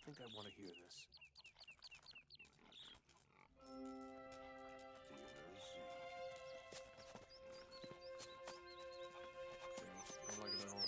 I think I want to hear this. Do you really see? I don't like it at all.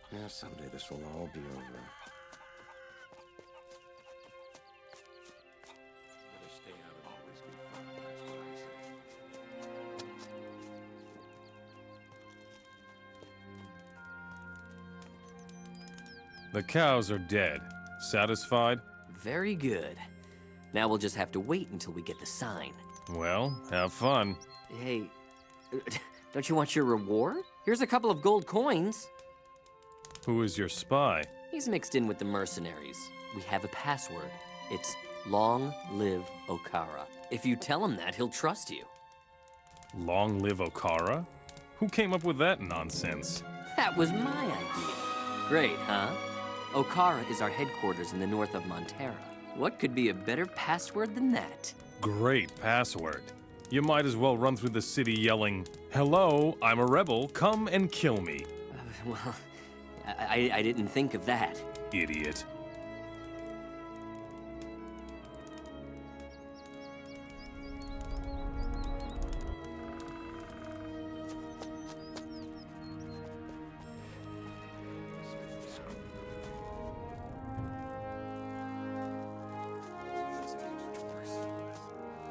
Yeah, someday this will all be over. Better stay out and always be fun, that's what I say. The cows are dead. Satisfied? Very good. Now we'll just have to wait until we get the sign. Well, have fun. Hey, don't you want your reward? Here's a couple of gold coins. Who is your spy? He's mixed in with the mercenaries. We have a password. It's Long Live Okara. If you tell him that, he'll trust you. Long live Okara? Who came up with that nonsense? That was my idea. Great, huh? Okara is our headquarters in the north of Monterra. What could be a better password than that? Great password. You might as well run through the city yelling, "Hello, I'm a rebel, come and kill me." Well, I didn't think of that. Idiot.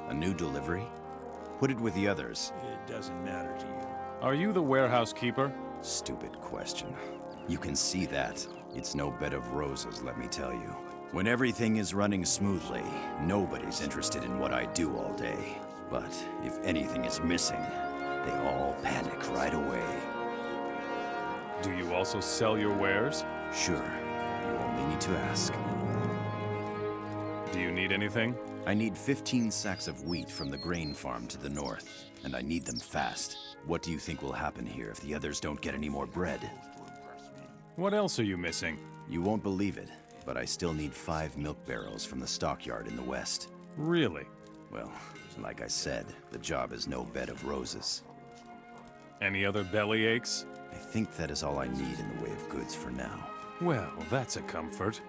A new delivery? Put it with the others. It doesn't matter to you. Are you the warehouse keeper? Stupid question. You can see that. It's no bed of roses, let me tell you. When everything is running smoothly, nobody's interested in what I do all day. But if anything is missing, they all panic right away. Do you also sell your wares? Sure, you only need to ask. Do you need anything? I need 15 sacks of wheat from the grain farm to the north, and I need them fast. What do you think will happen here if the others don't get any more bread? What else are you missing? You won't believe it, but I still need 5 milk barrels from the stockyard in the west. Really? Well, like I said, the job is no bed of roses. Any other belly aches? I think that is all I need in the way of goods for now. Well, that's a comfort.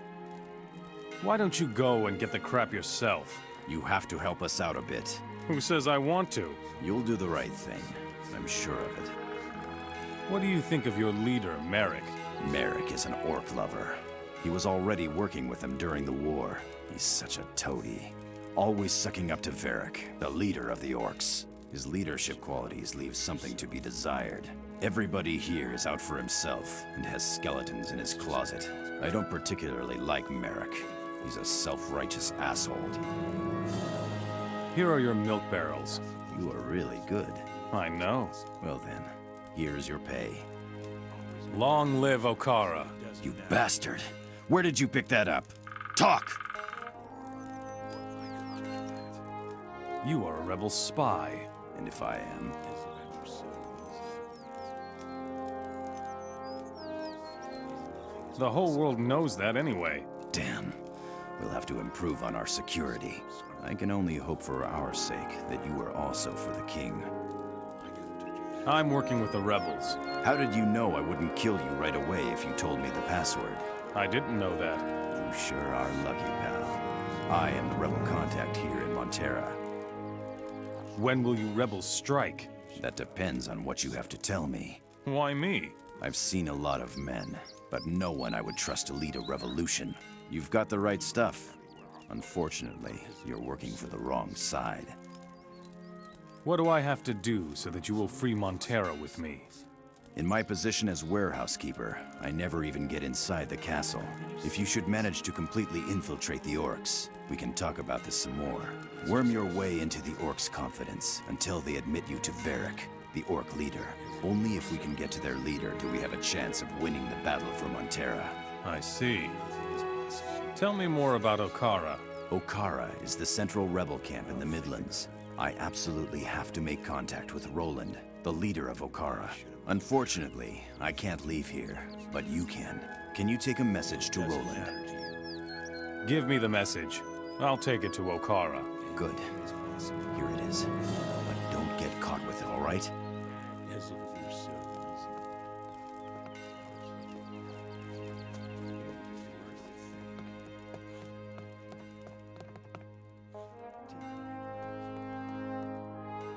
Why don't you go and get the crap yourself? You have to help us out a bit. Who says I want to? You'll do the right thing. I'm sure of it. What do you think of your leader, Merrick? Merrick is an orc lover. He was already working with them during the war. He's such a toady. Always sucking up to Varric, the leader of the orcs. His leadership qualities leave something to be desired. Everybody here is out for himself and has skeletons in his closet. I don't particularly like Merrick. He's a self-righteous asshole. Here are your milk barrels. You are really good. I know. Well then, here's your pay. Long live Okara. You bastard! Where did you pick that up? Talk! You are a rebel spy. And if I am? The whole world knows that anyway. Damn. We'll have to improve on our security. I can only hope for our sake that you are also for the king. I'm working with the rebels. How did you know I wouldn't kill you right away if you told me the password? I didn't know that. You sure are lucky, pal. I am the rebel contact here in Monterra. When will you rebels strike? That depends on what you have to tell me. Why me? I've seen a lot of men, but no one I would trust to lead a revolution. You've got the right stuff. Unfortunately, you're working for the wrong side. What do I have to do so that you will free Monterra with me? In my position as warehouse keeper, I never even get inside the castle. If you should manage to completely infiltrate the orcs, we can talk about this some more. Worm your way into the orcs' confidence until they admit you to Varric, the orc leader. Only if we can get to their leader do we have a chance of winning the battle for Monterra. I see. Tell me more about Okara. Okara is the central rebel camp in the Midlands. I absolutely have to make contact with Roland, the leader of Okara. Unfortunately, I can't leave here, but you can. Can you take a message to Roland? Give me the message. I'll take it to Okara. Good. Here it is. But don't get caught with it, all right?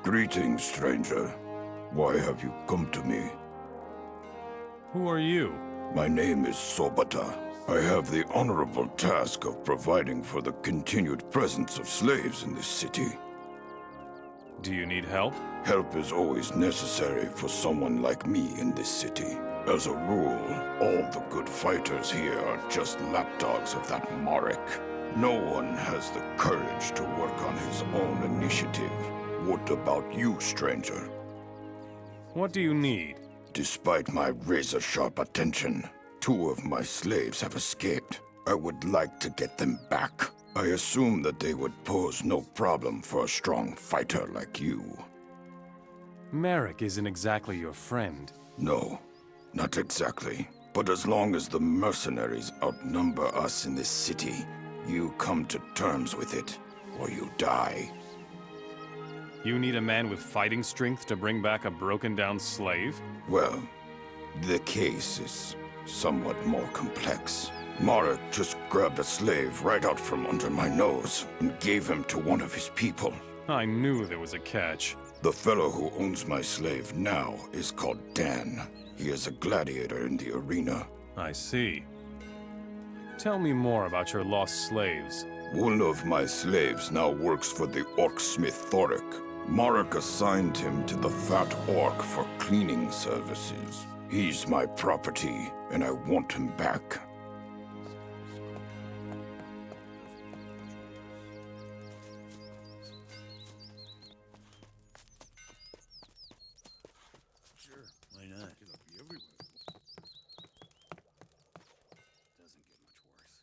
Greetings, stranger. Why have you come to me? Who are you? My name is Sobata. I have the honorable task of providing for the continued presence of slaves in this city. Do you need help? Help is always necessary for someone like me in this city. As a rule, all the good fighters here are just lapdogs of that Marek. No one has the courage to work on his own initiative. What about you, stranger? What do you need? Despite my razor-sharp attention, 2 of my slaves have escaped. I would like to get them back. I assume that they would pose no problem for a strong fighter like you. Merrick isn't exactly your friend. No, not exactly. But as long as the mercenaries outnumber us in this city, you come to terms with it, or you die. You need a man with fighting strength to bring back a broken-down slave? Well, the case is somewhat more complex. Marek just grabbed a slave right out from under my nose and gave him to one of his people. I knew there was a catch. The fellow who owns my slave now is called Dan. He is a gladiator in the arena. I see. Tell me more about your lost slaves. One of my slaves now works for the orc smith Thoric. Marek assigned him to the fat orc for cleaning services. He's my property, and I want him back. Sure, why not? It'll be everywhere. Doesn't get much worse.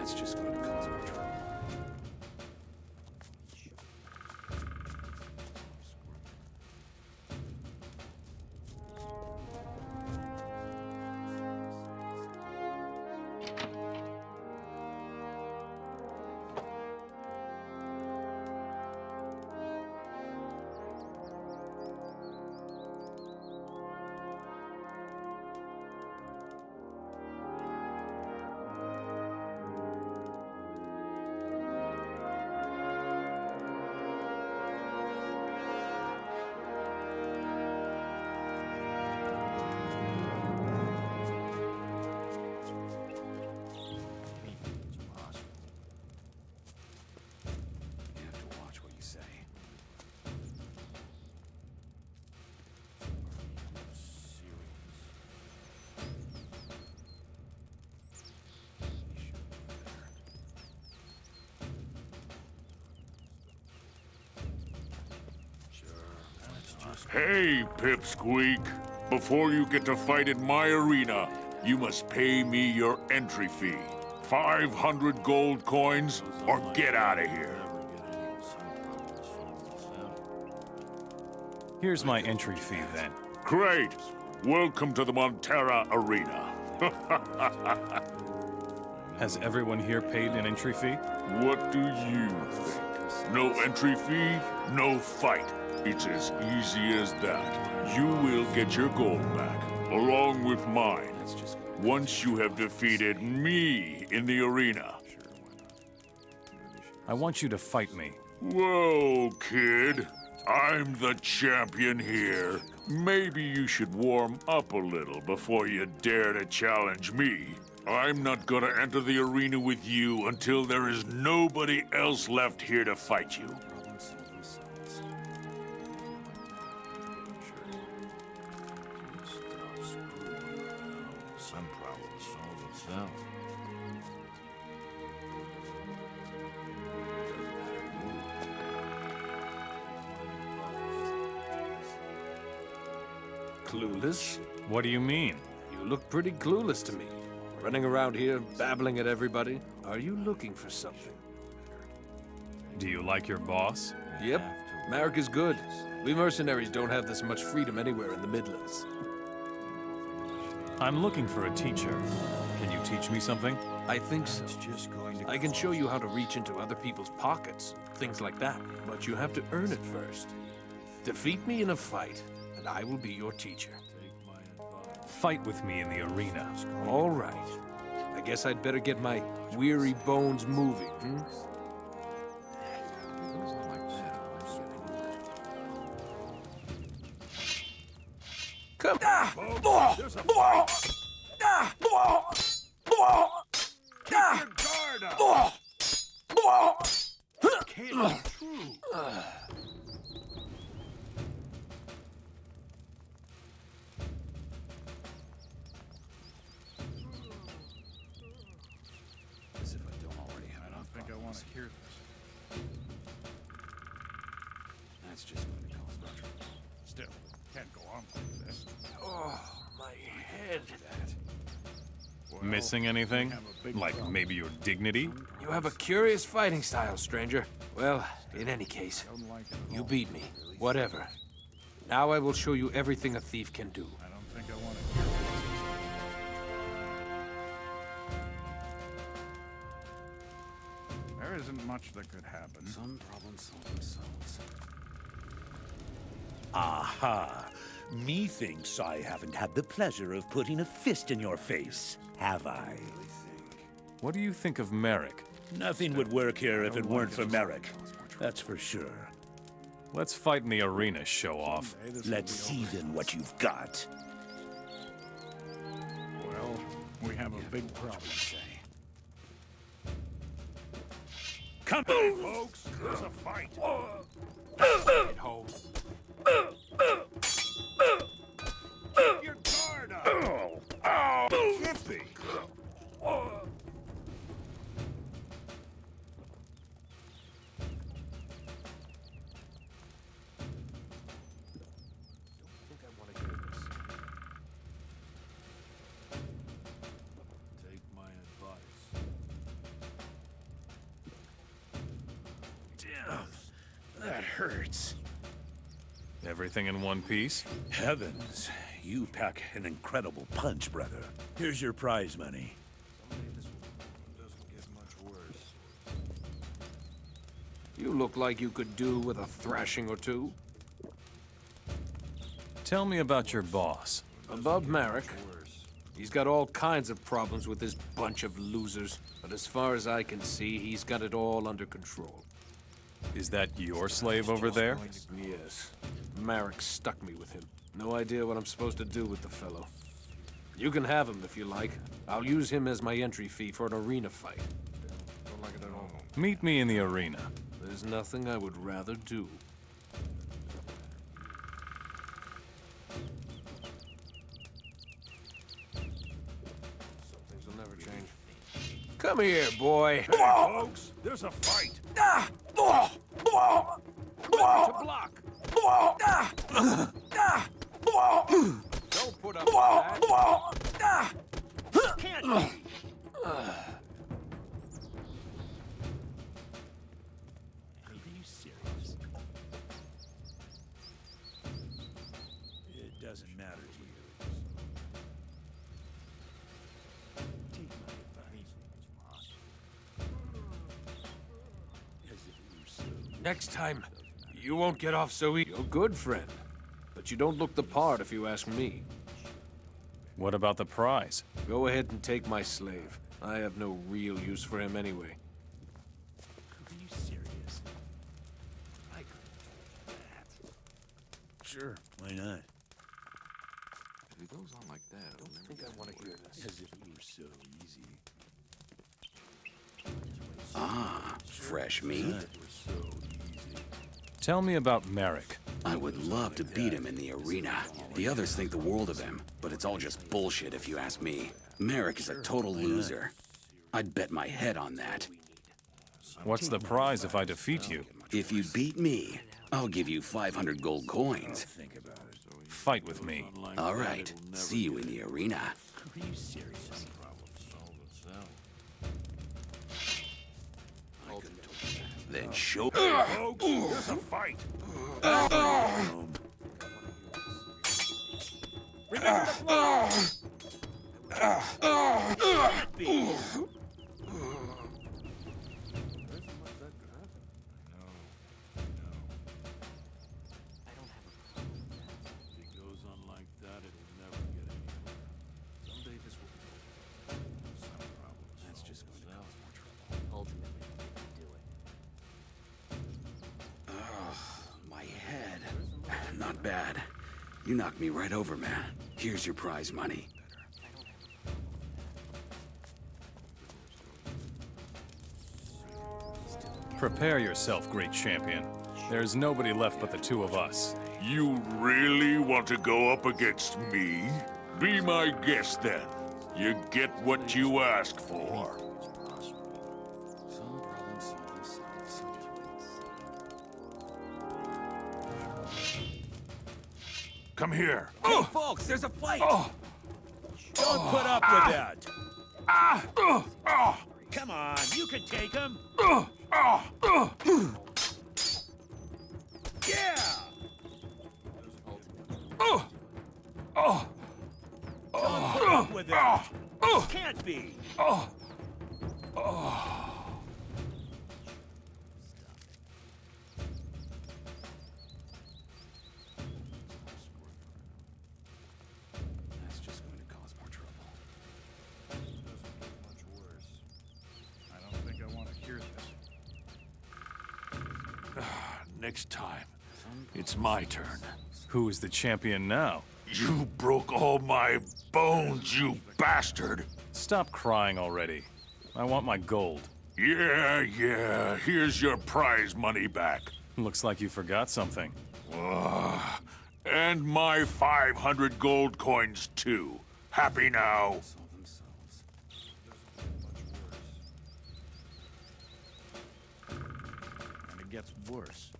That's just going to cause more trouble. Hey, Pipsqueak. Before you get to fight in my arena, you must pay me your entry fee. 500 gold coins, or get out of here. Here's my entry fee, then. Great. Welcome to the Monterra arena. Has everyone here paid an entry fee? What do you think? No entry fee, no fight. It's as easy as that. You will get your gold back, along with mine, once you have defeated me in the arena. I want you to fight me. Whoa, kid. I'm the champion here. Maybe you should warm up a little before you dare to challenge me. I'm not gonna enter the arena with you until there is nobody else left here to fight you. Some problems solve itself. Clueless? What do you mean? You look pretty clueless to me. Running around here, babbling at everybody. Are you looking for something? Do you like your boss? Yep. Marek is good. We mercenaries don't have this much freedom anywhere in the Midlands. I'm looking for a teacher. Can you teach me something? I think so. I can show you how to reach into other people's pockets, things like that. But you have to earn it first. Defeat me in a fight, and I will be your teacher. Fight with me in the arena. All right. I guess I'd better get my weary bones moving, hmm? Come As if I don't already have enough. I think I want to hear this. That's just going to cause more trouble. Still, can't go on like this. Oh, my head. Well, Missing anything? have a big Like problem. maybe your dignity? You have a curious fighting style, stranger. Well, in any case, Don't like it at you all. beat me. Whatever. Now I will show you everything a thief can do. I don't think I want to hear this. There isn't much that could happen. Some problems solve themselves. Aha! Methinks I haven't had the pleasure of putting a fist in your face, have I? What do you think of Merrick? Nothing would work here if it weren't for Merrick. That's for sure. Let's fight in the arena, show off. Hey, this will Let's be see over. then what you've got. Well, we have a big problem. Come Hey, folks, there's a fight. Get home. Keep your guard up. Hippie. Take my advice. That hurts. Everything in one piece? Heavens, you pack an incredible punch, brother. Here's your prize money. You look like you could do with a thrashing or two. Tell me about your boss. Above Marek. He's got all kinds of problems with this bunch of losers, but as far as I can see, he's got it all under control. Is that your slave over there? Yes. Marek stuck me with him. No idea what I'm supposed to do with the fellow. You can have him if you like. I'll use him as my entry fee for an arena fight. Don't like it at all. Meet me in the arena. There's nothing I would rather do. Some things will never change. Come here, boy. Hey, folks, there's a fight. To block. Don't put up with that. Can't be. Are you serious? It doesn't matter to you. Take my advice. As if it were so. Next time, you won't get off so easy. You're a good friend, but you don't look the part if you ask me. What about the prize? Go ahead and take my slave. I have no real use for him anyway. Are you serious? I could have told you that. Sure, why not? If he goes on like that, I don't think I want to hear this. As if it were so easy. Ah, fresh meat? It were so easy. Tell me about Marek. I would love to beat him in the arena. The others think the world of him, but it's all just bullshit if you ask me. Marek is a total loser. I'd bet my head on that. What's the prize if I defeat you? If you beat me, I'll give you 500 gold coins. Think about it. Fight with me. All right, see you in the arena. Are you serious? Then show Folks, there's a fight. Remember the blow. Can't be. my head. Not bad. You knocked me right over, man. Here's your prize money. Prepare yourself, great champion. There's nobody left but the two of us. You really want to go up against me? Be my guest then. You get what you ask for. Come here. Hey, folks, there's a fight! Don't put up with that! Come on, you can take him! Yeah! Don't put up with that! Can't be! That's just going to cause more trouble. Doesn't get much worse. I don't think I want to hear this. Next time, it's my turn. Who is the champion now? You broke all my bones, you bastard! Stop crying already. I want my gold. Yeah, here's your prize money back. Looks like you forgot something. And my 500 gold coins, too. Happy now? And it gets worse.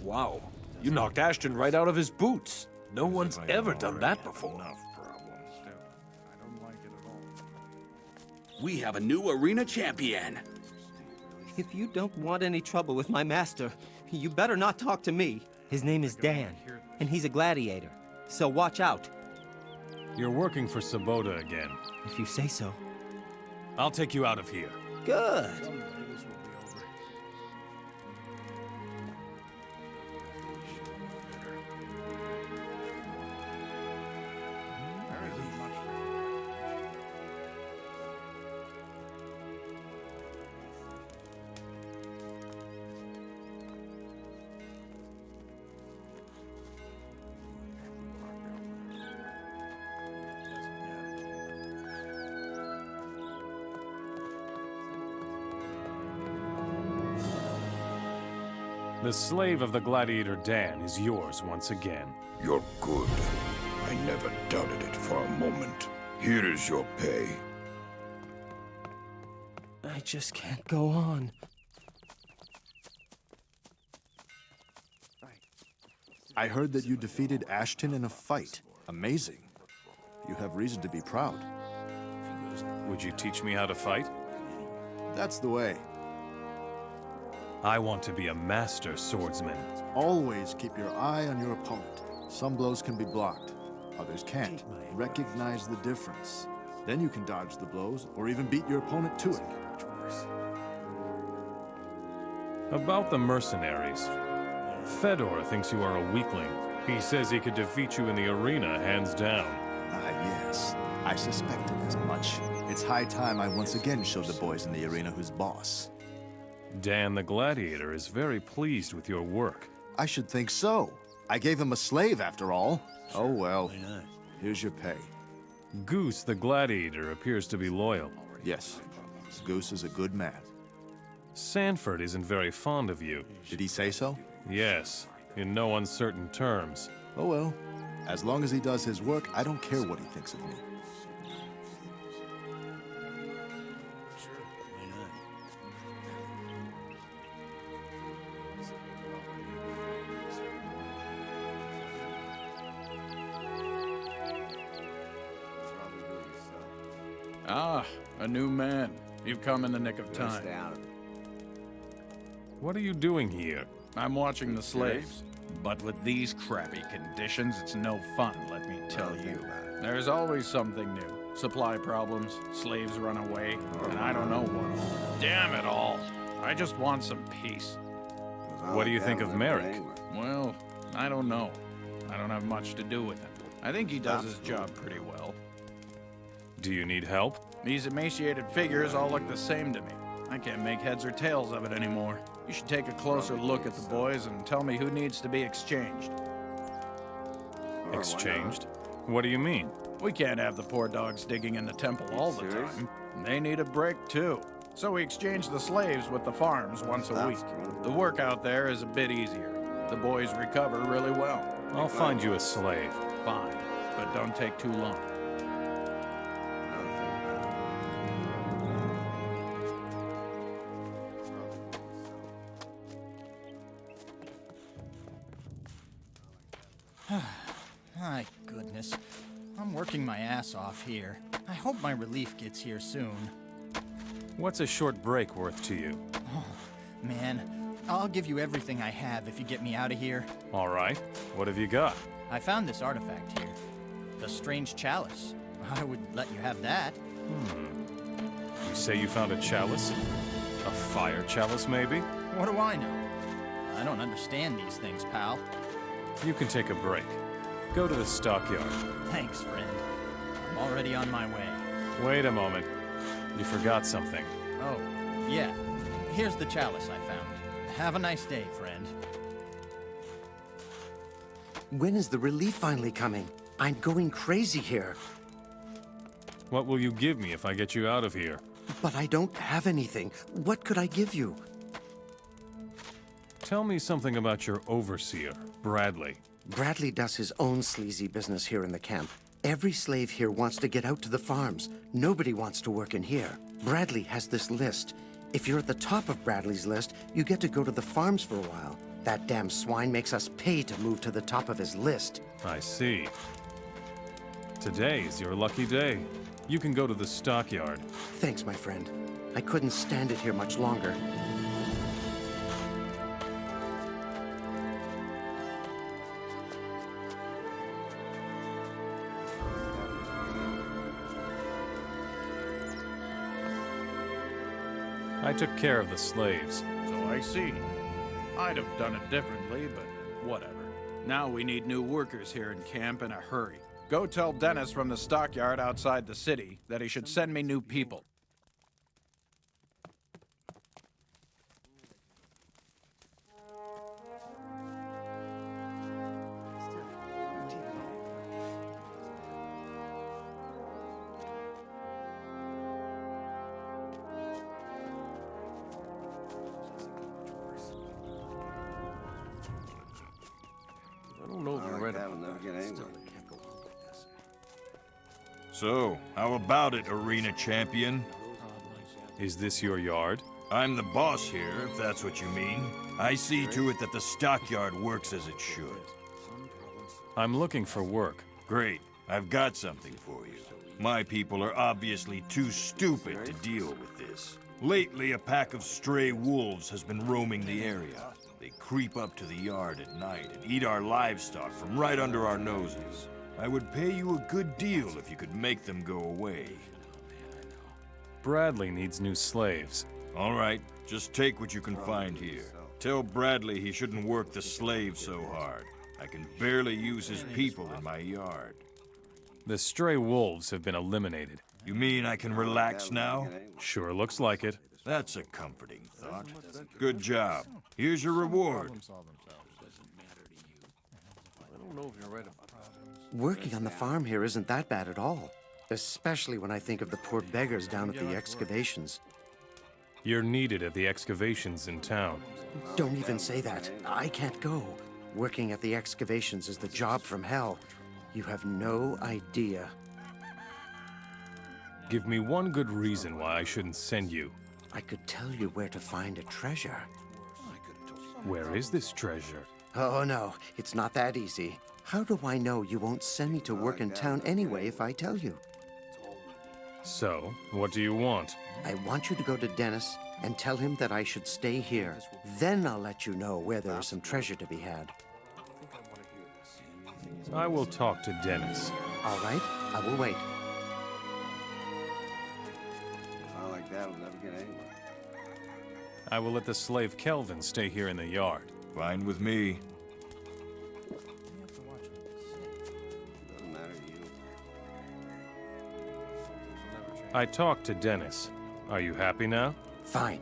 Wow. You knocked Ashton right out of his boots. No one's ever done that before. Enough problems. Still, I don't like it at all. We have a new arena champion. If you don't want any trouble with my master, you better not talk to me. His name is Dan, and he's a gladiator, so watch out. You're working for Sabota again. If you say so. I'll take you out of here. Good. The slave of the gladiator Dan is yours once again. You're good. I never doubted it for a moment. Here is your pay. I just can't go on. I heard that you defeated Ashton in a fight. Amazing. You have reason to be proud. Would you teach me how to fight? That's the way. I want to be a master swordsman. Always keep your eye on your opponent. Some blows can be blocked, others can't. Recognize the difference. Then you can dodge the blows, or even beat your opponent to it. About the mercenaries. Fedor thinks you are a weakling. He says he could defeat you in the arena, hands down. Ah, yes. I suspected as much. It's high time I once again showed the boys in the arena who's boss. Dan the Gladiator is very pleased with your work. I should think so. I gave him a slave, after all. Oh well. Here's your pay. Goose the Gladiator appears to be loyal. Yes. Goose is a good man. Sanford isn't very fond of you. Did he say so? Yes, in no uncertain terms. Oh well. As long as he does his work, I don't care what he thinks of me. Ah, a new man. You've come in the nick of time. What are you doing here? I'm watching the slaves. But with these crappy conditions, it's no fun, let me tell you. There's always something new. Supply problems, slaves run away, and I don't know what. Damn it all. I just want some peace. What do you think of Merrick? Well, I don't know. I don't have much to do with him. I think he does his job pretty well. Do you need help? These emaciated figures all look the same to me. I can't make heads or tails of it anymore. You should take a closer look at the boys and tell me who needs to be exchanged. Exchanged? What do you mean? We can't have the poor dogs digging in the temple all the time. They need a break too. So we exchange the slaves with the farms once a week. The work out there is a bit easier. The boys recover really well. I'll find you a slave. Fine, but don't take too long. My goodness. I'm working my ass off here. I hope my relief gets here soon. What's a short break worth to you? Oh, man. I'll give you everything I have if you get me out of here. All right. What have you got? I found this artifact here. The strange chalice. I would let you have that. You say you found a chalice? A fire chalice, maybe? What do I know? I don't understand these things, pal. You can take a break. Go to the stockyard. Thanks, friend. I'm already on my way. Wait a moment. You forgot something. Oh, yeah. Here's the chalice I found. Have a nice day, friend. When is the relief finally coming? I'm going crazy here. What will you give me if I get you out of here? But I don't have anything. What could I give you? Tell me something about your overseer, Bradley. Bradley does his own sleazy business here in the camp. Every slave here wants to get out to the farms. Nobody wants to work in here. Bradley has this list. If you're at the top of Bradley's list, you get to go to the farms for a while. That damn swine makes us pay to move to the top of his list. I see. Today is your lucky day. You can go to the stockyard. Thanks, my friend. I couldn't stand it here much longer. I took care of the slaves. So I see. I'd have done it differently, but whatever. Now we need new workers here in camp in a hurry. Go tell Dennis from the stockyard outside the city that he should send me new people. I don't know if you're right about that. So, how about it, arena champion? Is this your yard? I'm the boss here, if that's what you mean. I see to it that the stockyard works as it should. I'm looking for work. Great. I've got something for you. My people are obviously too stupid to deal with this. Lately, a pack of stray wolves has been roaming the area. They creep up to the yard at night and eat our livestock from right under our noses. I would pay you a good deal if you could make them go away. Bradley needs new slaves. All right, just take what you can find here. Tell Bradley he shouldn't work the slaves so hard. I can barely use his people in my yard. The stray wolves have been eliminated. You mean I can relax now? Sure looks like it. That's a comforting thought. Good job. Here's your reward. I don't know if you're right about that. Working on the farm here isn't that bad at all. Especially when I think of the poor beggars down at the excavations. You're needed at the excavations in town. Don't even say that. I can't go. Working at the excavations is the job from hell. You have no idea. Give me one good reason why I shouldn't send you. I could tell you where to find a treasure. Where is this treasure? Oh no, it's not that easy. How do I know you won't send me to work in town anyway if I tell you? So, what do you want? I want you to go to Dennis and tell him that I should stay here. Then I'll let you know where there is some treasure to be had. I will talk to Dennis. All right, I will wait. I will let the slave Kelvin stay here in the yard. Fine with me. I talked to Dennis. Are you happy now? Fine.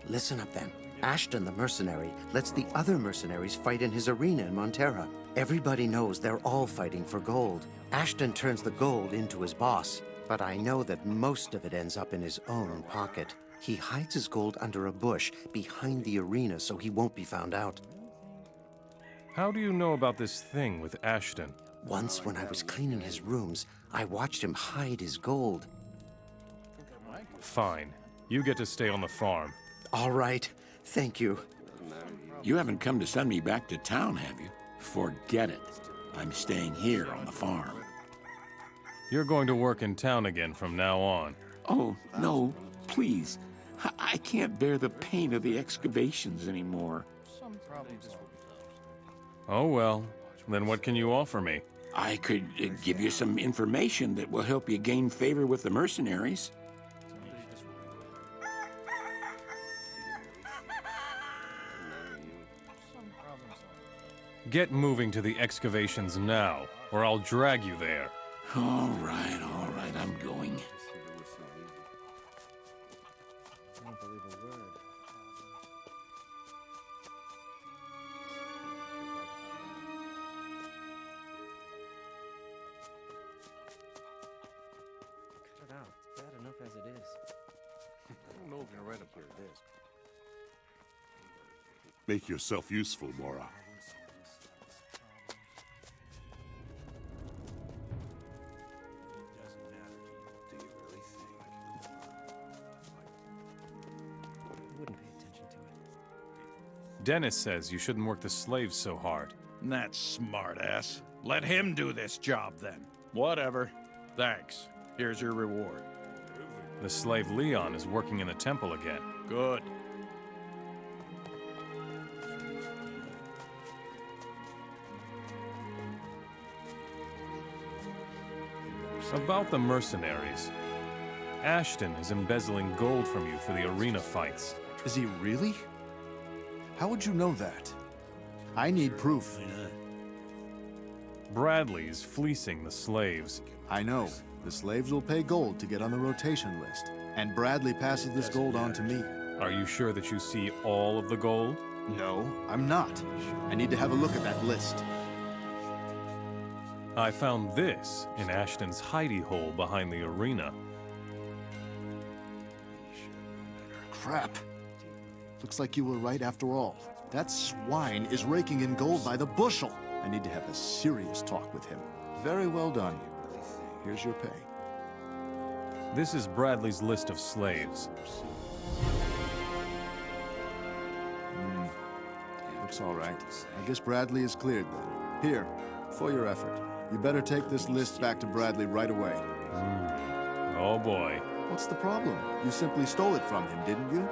Listen up then. Ashton the mercenary lets the other mercenaries fight in his arena in Monterra. Everybody knows they're all fighting for gold. Ashton turns the gold into his boss, but I know that most of it ends up in his own pocket. He hides his gold under a bush behind the arena so he won't be found out. How do you know about this thing with Ashton? Once when I was cleaning his rooms, I watched him hide his gold. Fine. You get to stay on the farm. All right. Thank you. You haven't come to send me back to town, have you? Forget it. I'm staying here on the farm. You're going to work in town again from now on. Oh, no, please. I can't bear the pain of the excavations anymore. Oh well. Then what can you offer me? I could give you some information that will help you gain favor with the mercenaries. Get moving to the excavations now, or I'll drag you there. All right, I'm going. As it is. I don't know if you're right about this. Make yourself useful, Mora. Wouldn't pay attention to it. Dennis says you shouldn't work the slaves so hard. That smartass. Let him do this job then. Whatever. Thanks. Here's your reward. The slave Leon is working in the temple again. Good. About the mercenaries. Ashton is embezzling gold from you for the arena fights. Is he really? How would you know that? I need proof. Bradley is fleecing the slaves. I know. The slaves will pay gold to get on the rotation list. And Bradley passes this gold on to me. Are you sure that you see all of the gold? No, I'm not. I need to have a look at that list. I found this in Ashton's hidey hole behind the arena. Crap. Looks like you were right after all. That swine is raking in gold by the bushel. I need to have a serious talk with him. Very well done. Here's your pay. This is Bradley's list of slaves. Looks all right. I guess Bradley is cleared then. Here, for your effort. You better take this list back to Bradley right away. Oh boy. What's the problem? You simply stole it from him, didn't you?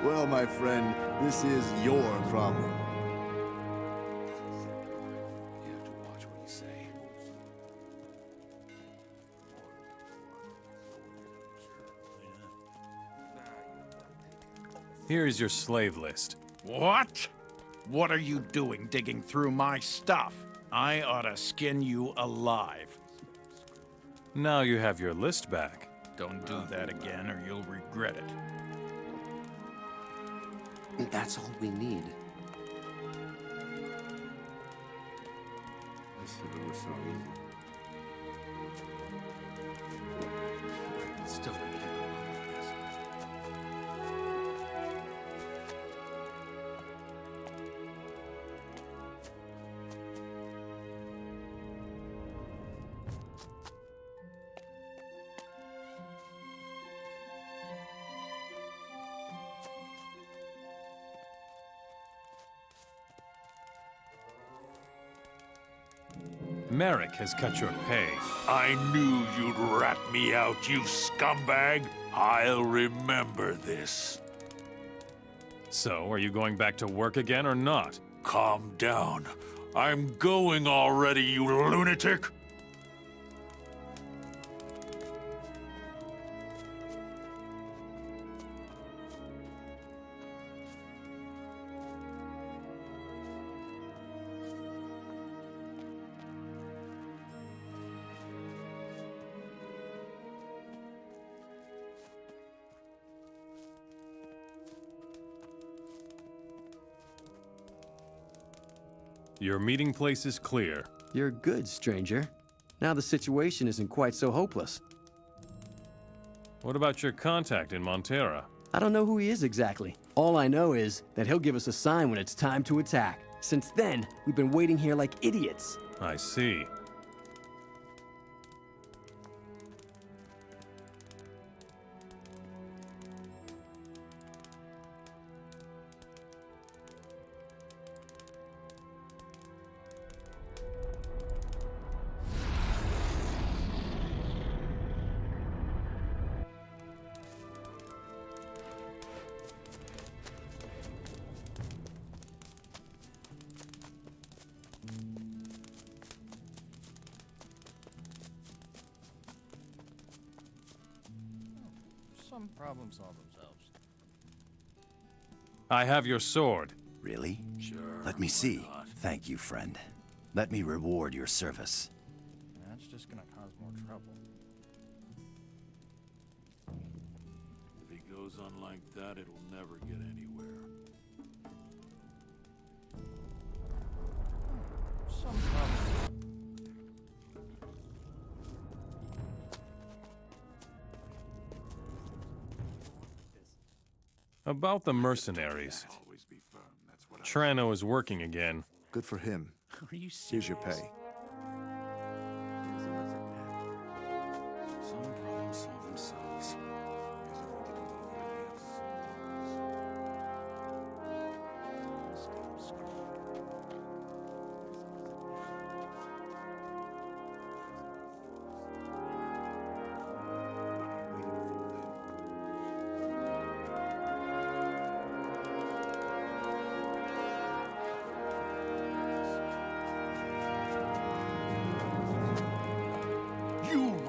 Well, my friend, this is your problem. You have to watch what you say. Here is your slave list. What? What are you doing digging through my stuff? I ought to skin you alive. Now you have your list back. Don't do that again or you'll regret it. That's all we need. Still Merrick has cut your pay. I knew you'd rat me out, you scumbag. I'll remember this. So, are you going back to work again or not? Calm down. I'm going already, you lunatic. Your meeting place is clear. You're good, stranger. Now the situation isn't quite so hopeless. What about your contact in Monterra? I don't know who he is exactly. All I know is that he'll give us a sign when it's time to attack. Since then, we've been waiting here like idiots. I see. Some problems solve themselves. I have your sword. Really? Sure. Let me see. Thank you, friend. Let me reward your service. That's just gonna cause more trouble. If he goes on like that, it'll never get anywhere. Some problems. About the mercenaries. Trano is working again. Good for him. Are you Here's your pay. Some problems solve themselves.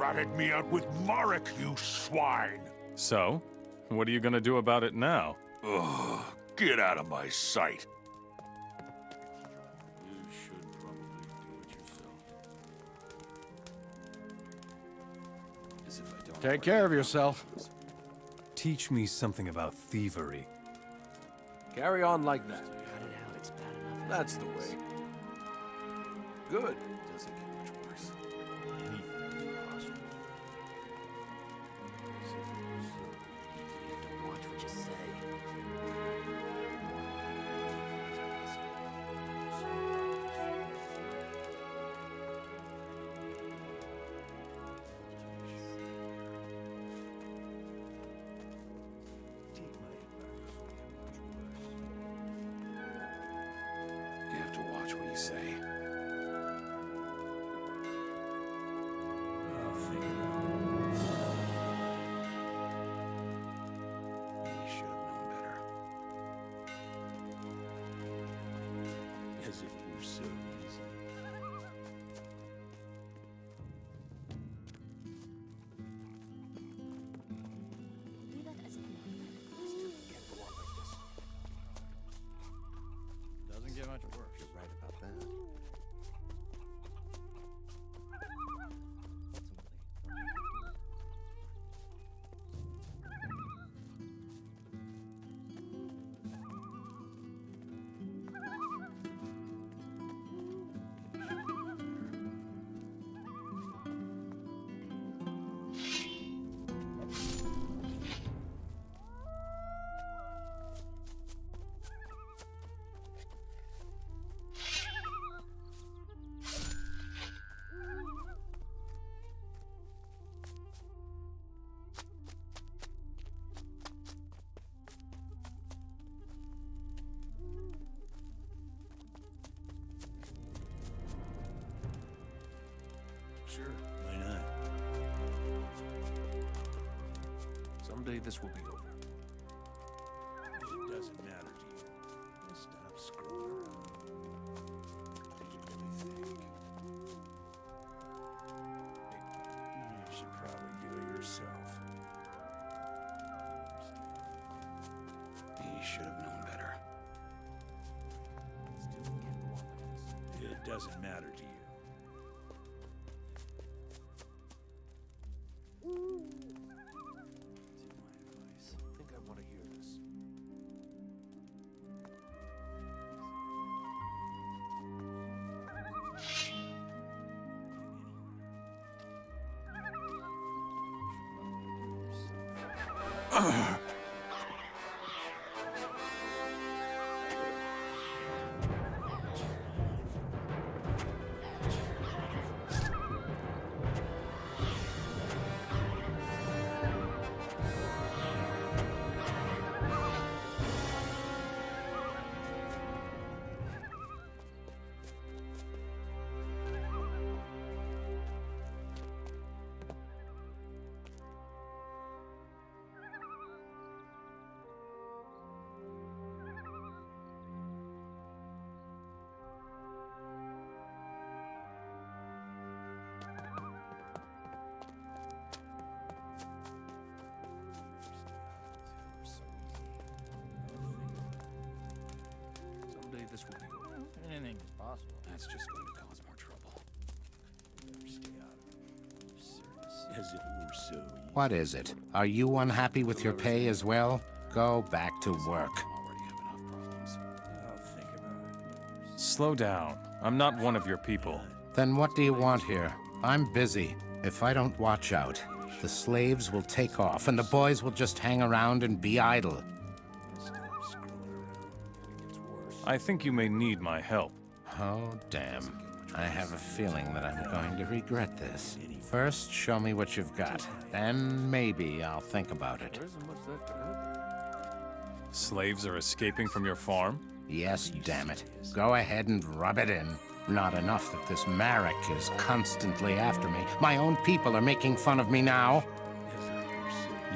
ratted me out with Marek, you swine! So, what are you gonna do about it now? Ugh, get out of my sight. You should probably do it yourself. As if I don't Take care of yourself. Teach me something about thievery. Carry on like that. That's the way. Good. Doesn't get much worse. You have to watch what you say. You have to watch what you say. You should have known better. As if it were so easy. Doesn't get much worse. You're right about that. Sure, why not? Someday this will be over. It doesn't matter to you. Just stop screwing around. Do you really think? You should probably do it yourself. You should have known better. It doesn't matter to you. I think I want to hear this. Someday this will be over. Anything is possible. That's just going to cause more trouble. Stay out of it. As if it were so easy. What is it? Are you unhappy with your pay as well? Go back to work. I'll think about it. Slow down. I'm not one of your people. Then what do you want here? I'm busy. If I don't watch out, the slaves will take off and the boys will just hang around and be idle. I think you may need my help. Oh, damn. I have a feeling that I'm going to regret this. First, show me what you've got. Then maybe I'll think about it. There isn't much that could happen. Slaves are escaping from your farm? Yes, damn it. Go ahead and rub it in. Not enough that this Marek is constantly after me. My own people are making fun of me now.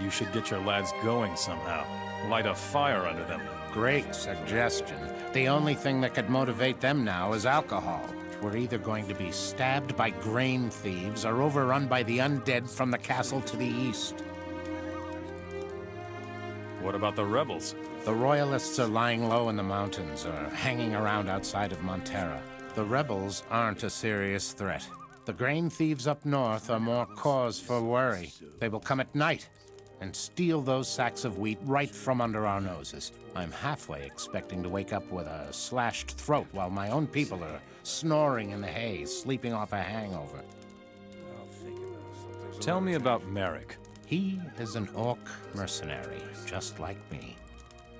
You should get your lads going somehow. Light a fire under them. Great suggestion. The only thing that could motivate them now is alcohol. we're either going to be stabbed by grain thieves or overrun by the undead from the castle to the east. What about the rebels? The royalists are lying low in the mountains or hanging around outside of Monterra. The rebels aren't a serious threat. The grain thieves up north are more cause for worry. They will come at night and steal those sacks of wheat right from under our noses. I'm halfway expecting to wake up with a slashed throat while my own people are snoring in the hay, sleeping off a hangover. Tell me about Merrick. He is an orc mercenary, just like me.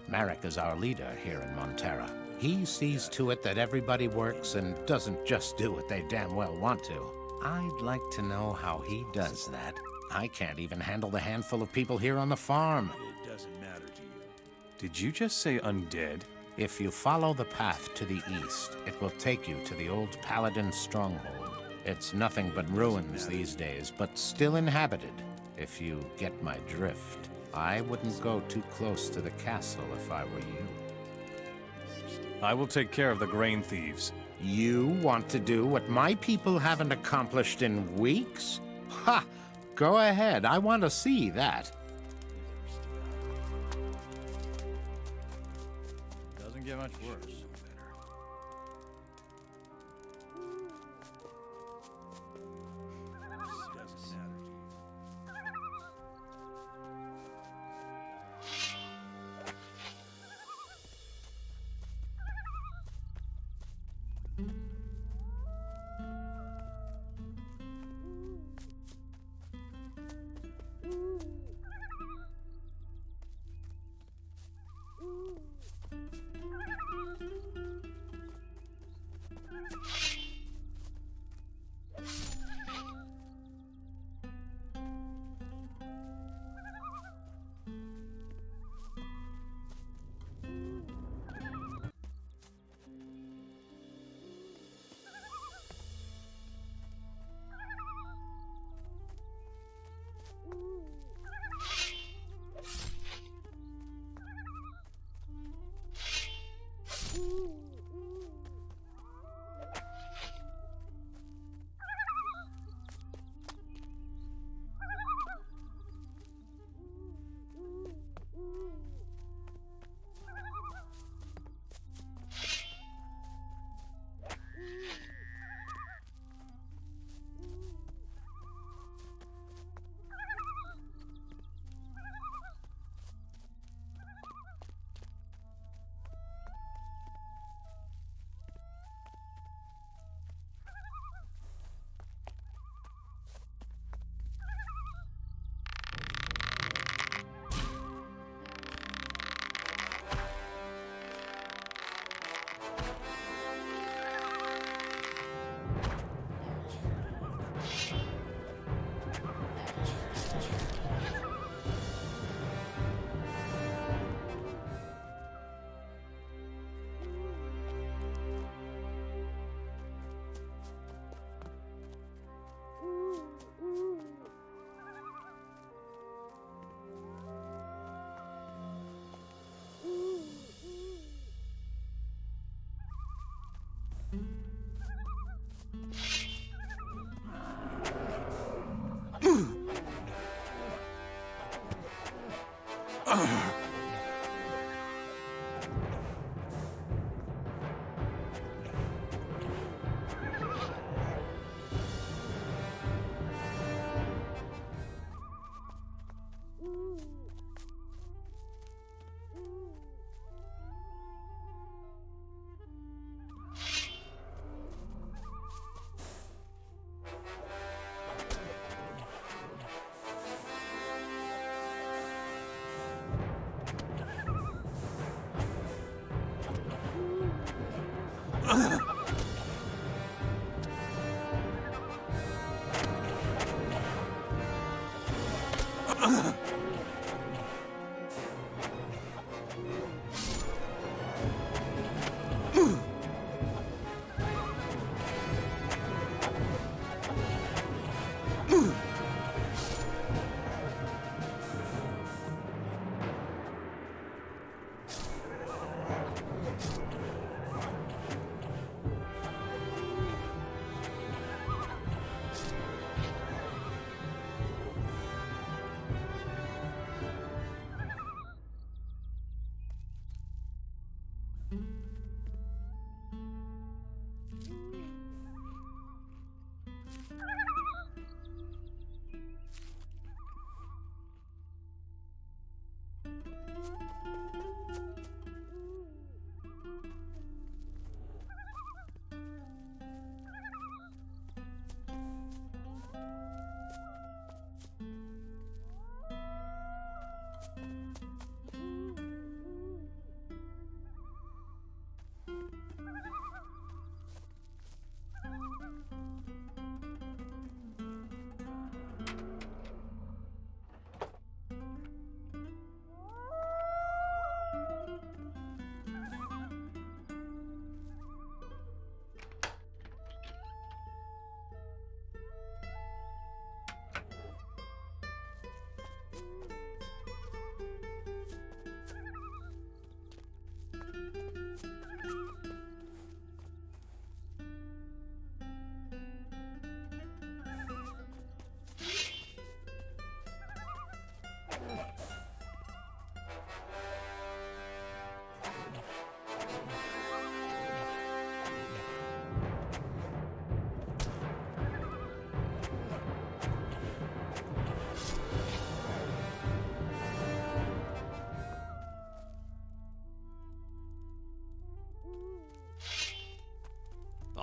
Merrick is our leader here in Monterra. He sees to it that everybody works and doesn't just do what they damn well want to. I'd like to know how he does that. I can't even handle the handful of people here on the farm. It doesn't matter to you. Did you just say undead? If you follow the path to the east, it will take you to the Old Paladin Stronghold. It's nothing but ruins these days, but still inhabited, if you get my drift. I wouldn't go too close to the castle if I were you. I will take care of the grain thieves. You want to do what my people haven't accomplished in weeks? Ha! Go ahead, I want to see that. Doesn't get much worse.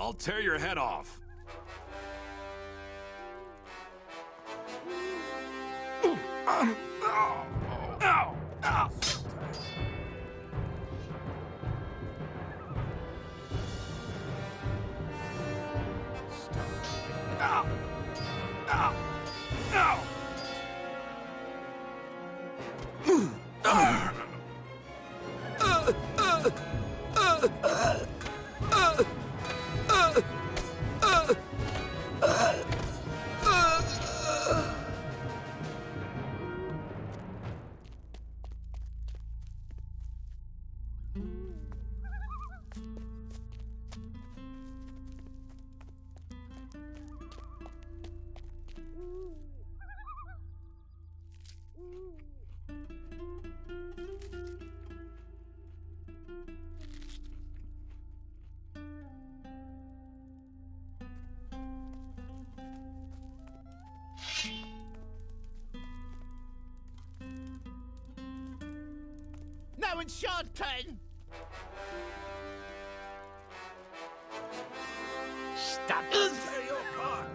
I'll tear your head off. Now it's your turn! Stop and tear you apart!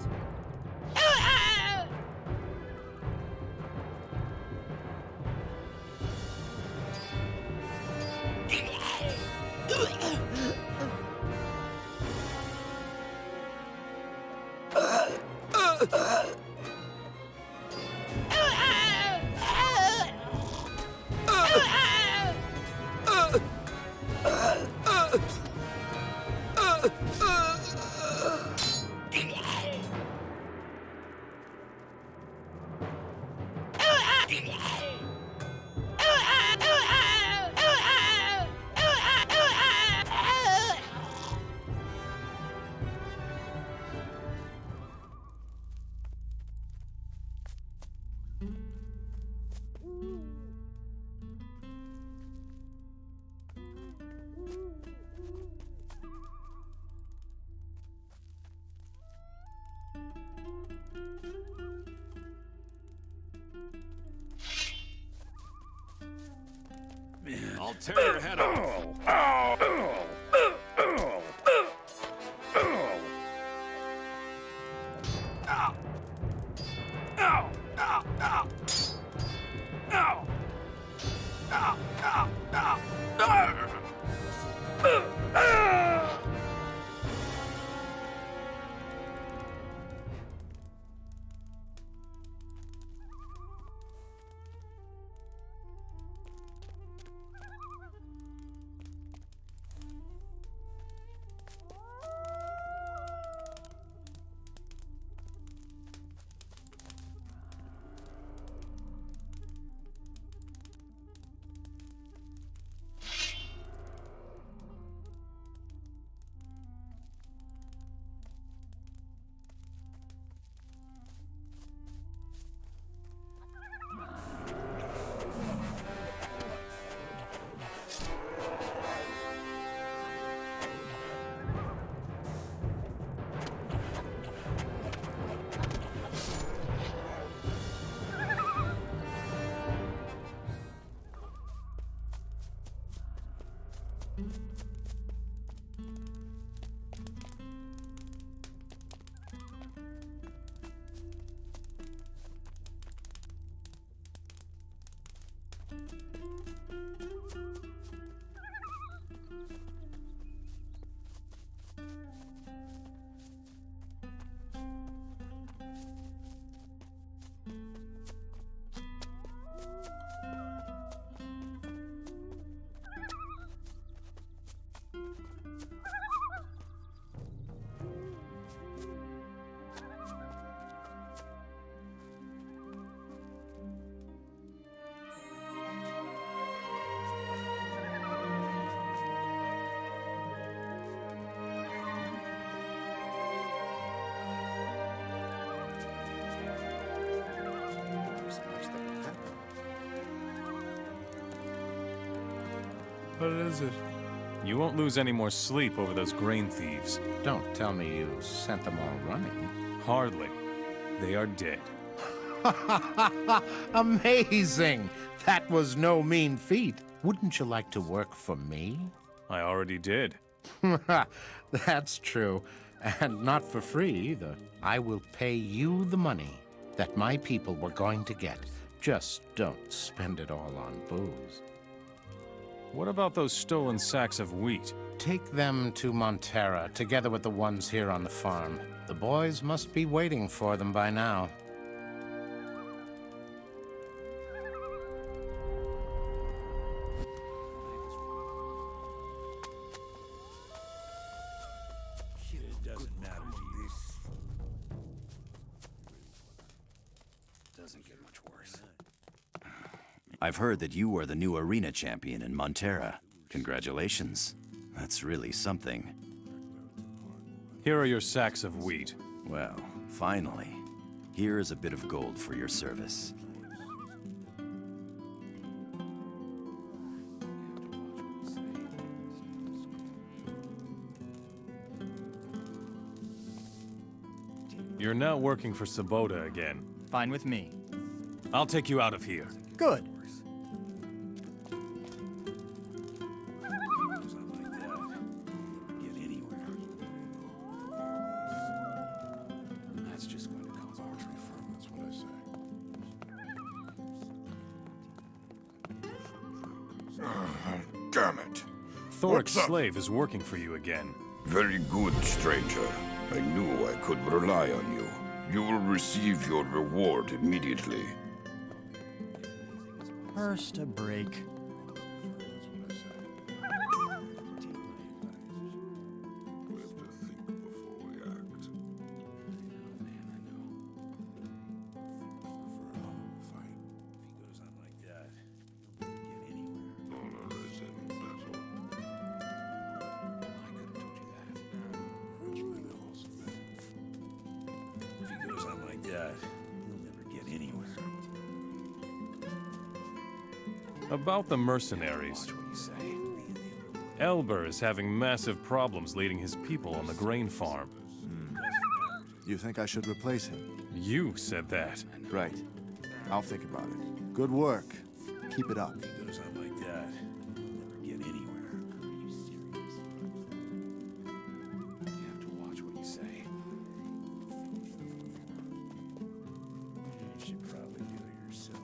I'll tear your head off. What is it? You won't lose any more sleep over those grain thieves. Don't tell me you sent them all running. Hardly. They are dead. Amazing! That was no mean feat. Wouldn't you like to work for me? I already did. That's true. And not for free either. I will pay you the money that my people were going to get. Just don't spend it all on booze. What about those stolen sacks of wheat? Take them to Monterra, together with the ones here on the farm. The boys must be waiting for them by now. It doesn't matter to you. Doesn't get much worse. I've heard that you are the new arena champion in Monterra. Congratulations. That's really something. Here are your sacks of wheat. Well, finally. Here is a bit of gold for your service. You're now working for Sabota again. Fine with me. I'll take you out of here. Good. That's just going to cause archery firm, that's what I say. Damn it. Thoric's slave is working for you again. Very good, stranger. I knew I could rely on you. You will receive your reward immediately. First a break. About the mercenaries. Elber is having massive problems leading his people on the grain farm. You think I should replace him? You said that. Right. I'll think about it. Good work. Keep it up. If he goes on like that, he'll never get anywhere. Are you serious? You have to watch what you say. You should probably do it yourself.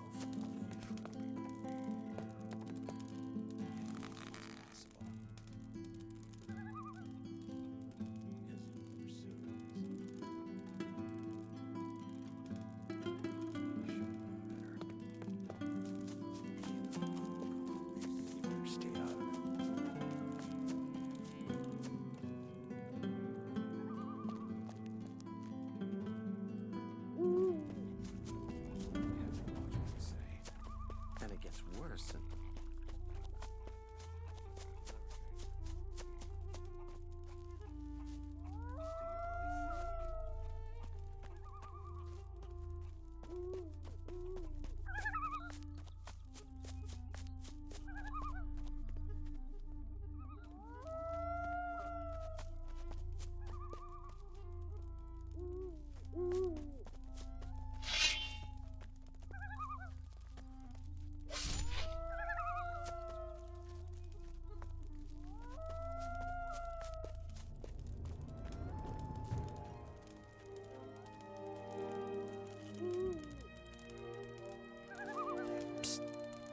And it gets worse.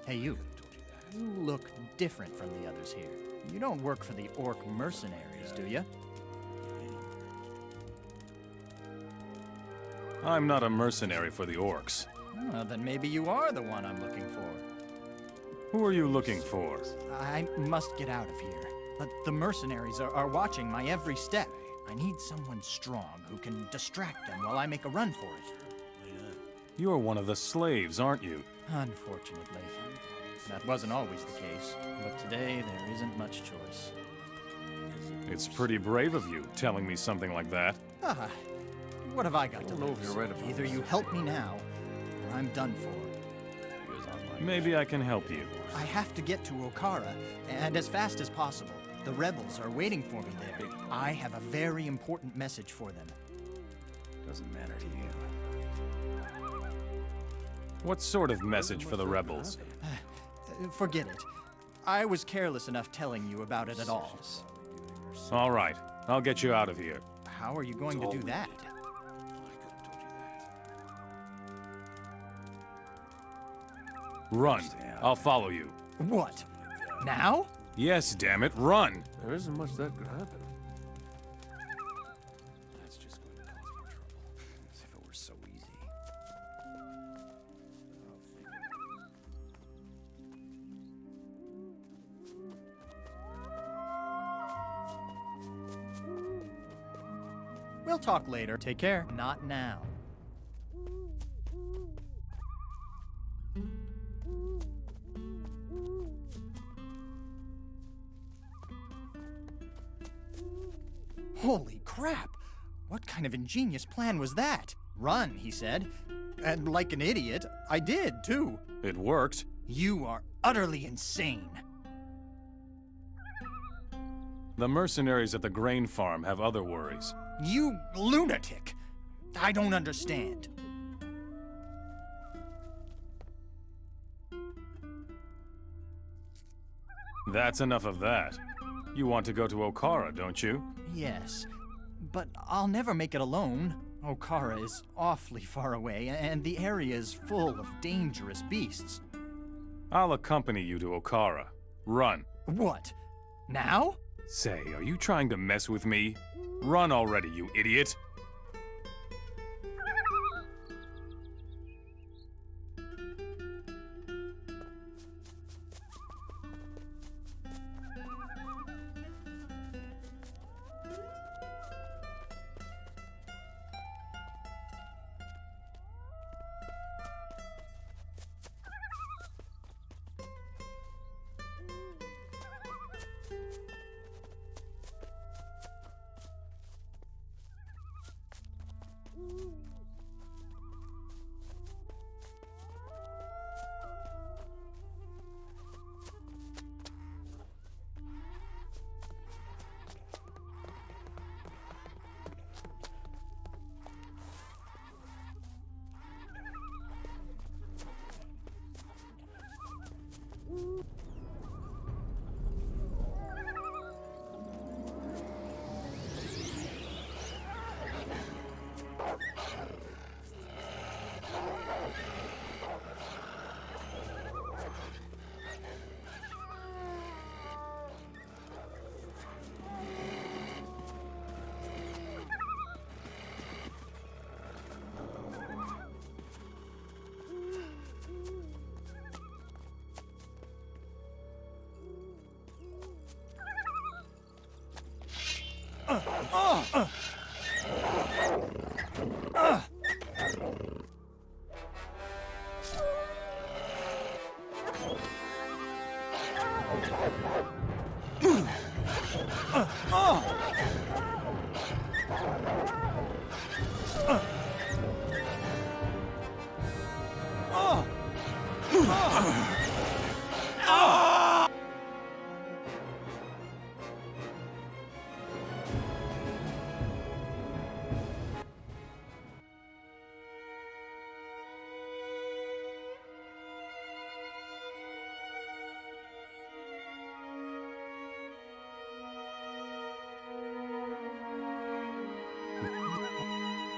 Hey, you. You look different from the others here. You don't work for the orc mercenaries, do you? I'm not a mercenary for the orcs. Well, then maybe you are the one I'm looking for. Who are you looking for? I must get out of here. But the mercenaries are watching my every step. I need someone strong who can distract them while I make a run for it. You're one of the slaves, aren't you? Unfortunately. That wasn't always the case, but today there isn't much choice. It's pretty brave of you, telling me something like that. Ah, what have I got to know if lose? you're right about Either this. you help me now, or I'm done for. Maybe I can help you. I have to get to Okara, and as fast as possible. The rebels are waiting for me there. I have a very important message for them. Doesn't matter to you. What sort of message for the rebels? Forget it. I was careless enough telling you about it at all. All right, I'll get you out of here. How are you going to do that? Run. I'll follow you. What? Now? Yes, damn it, run! There isn't much that could happen. That's just going to cause more trouble. As if it were so easy. We'll talk later. Take care. Not now. Holy crap! What kind of ingenious plan was that? Run, he said. And like an idiot, I did, too. It worked. You are utterly insane. The mercenaries at the grain farm have other worries. You lunatic! I don't understand. That's enough of that. You want to go to Okara, don't you? Yes, but I'll never make it alone. Okara is awfully far away, and the area is full of dangerous beasts. I'll accompany you to Okara. Run. What? Now? Say, are you trying to mess with me? Run already, you idiot!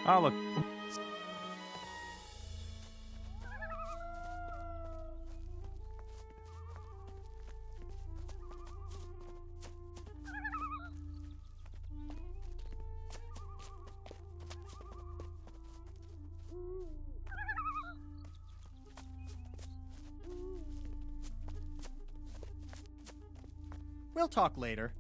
I'll look. We'll talk later.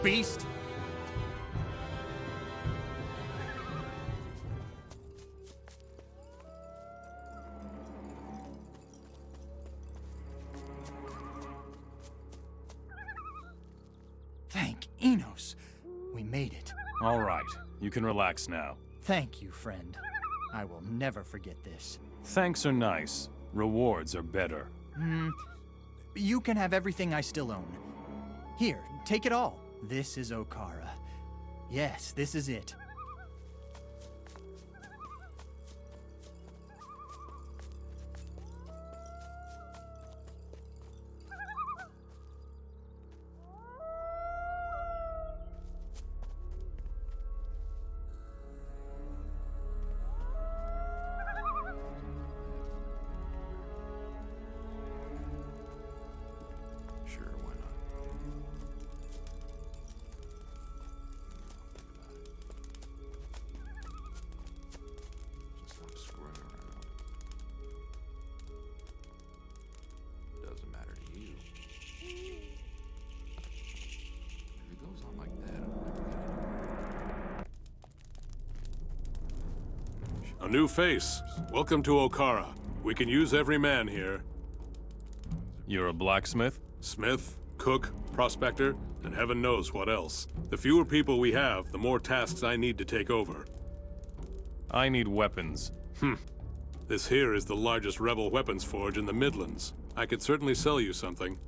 beast! Thank Enos. We made it. All right, you can relax now. Thank you, friend. I will never forget this. Thanks are nice. Rewards are better. You can have everything I still own. Here, take it all. This is Okara. Yes, this is it. Sure, why not? Just stop screwing around. Doesn't matter to you. If it goes on like that, I'll never get anywhere. A new face. Welcome to Okara. We can use every man here. You're a blacksmith? Smith, cook, prospector, and heaven knows what else. The fewer people we have, the more tasks I need to take over. I need weapons. This here is the largest rebel weapons forge in the Midlands. I could certainly sell you something.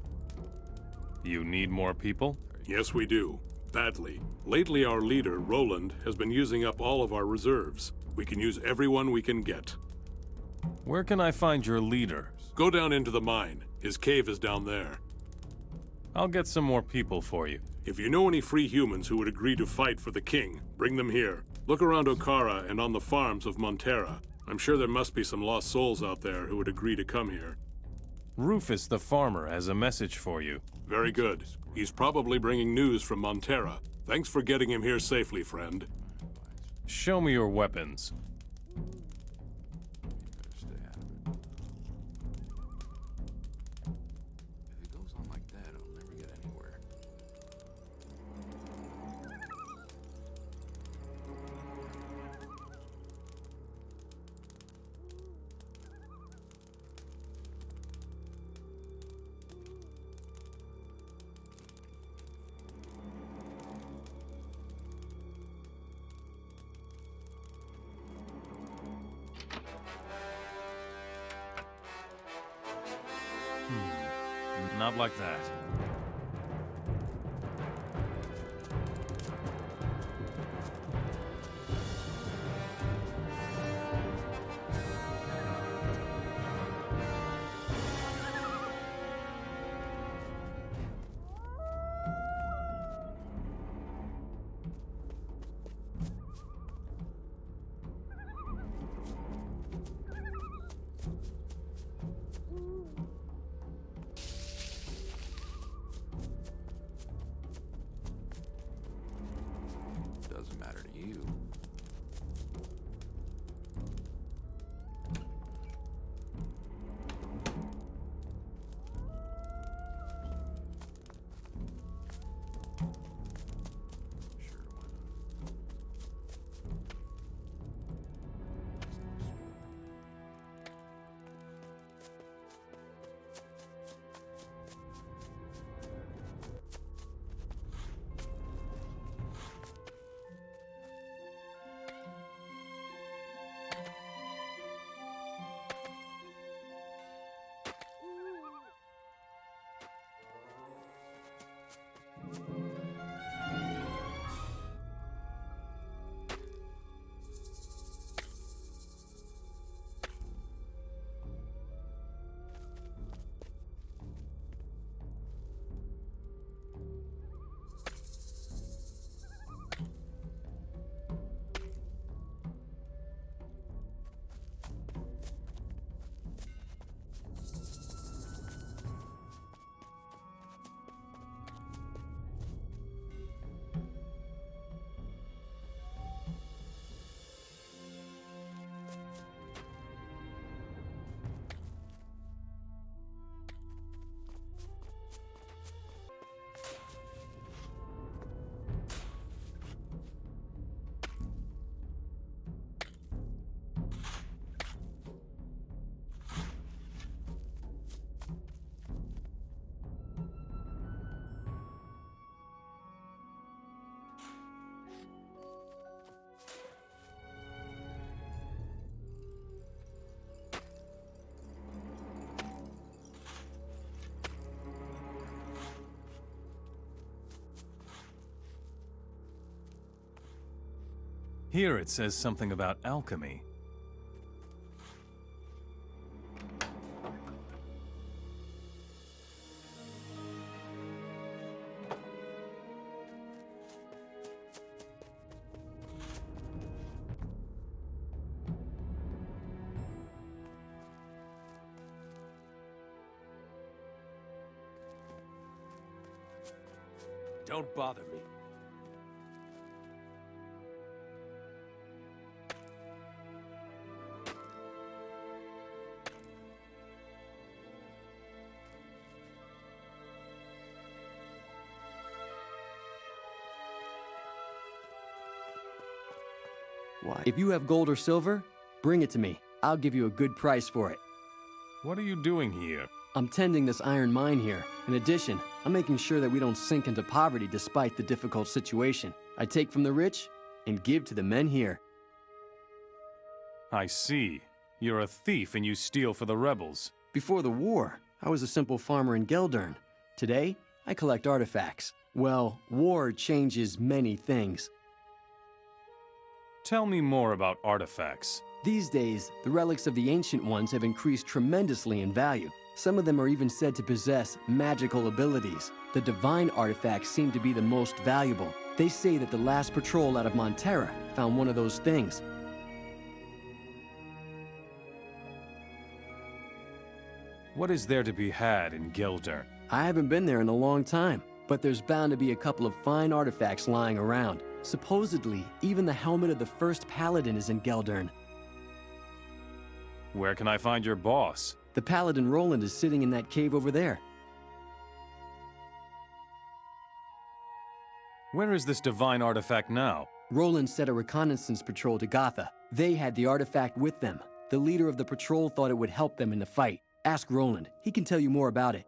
You need more people? Yes, we do. Badly. Lately, our leader, Roland, has been using up all of our reserves. We can use everyone we can get. Where can I find your leader? Go down into the mine. His cave is down there. I'll get some more people for you. If you know any free humans who would agree to fight for the king, bring them here. Look around Okara and on the farms of Monterra. I'm sure there must be some lost souls out there who would agree to come here. Rufus the farmer has a message for you. Very good. He's probably bringing news from Monterra. Thanks for getting him here safely, friend. Show me your weapons. Not like that. Here it says something about alchemy. Don't bother me. Why? If you have gold or silver, bring it to me. I'll give you a good price for it. What are you doing here? I'm tending this iron mine here. In addition, I'm making sure that we don't sink into poverty despite the difficult situation. I take from the rich and give to the men here. I see. You're a thief and you steal for the rebels. Before the war, I was a simple farmer in Geldern. Today, I collect artifacts. Well, war changes many things. Tell me more about artifacts. These days, the relics of the Ancient Ones have increased tremendously in value. Some of them are even said to possess magical abilities. The divine artifacts seem to be the most valuable. They say that the last patrol out of Monterra found one of those things. What is there to be had in Geldern? I haven't been there in a long time, but there's bound to be a couple of fine artifacts lying around. Supposedly, even the helmet of the first paladin is in Geldern. Where can I find your boss? The paladin Roland is sitting in that cave over there. Where is this divine artifact now? Roland sent a reconnaissance patrol to Gotha. They had the artifact with them. The leader of the patrol thought it would help them in the fight. Ask Roland. He can tell you more about it.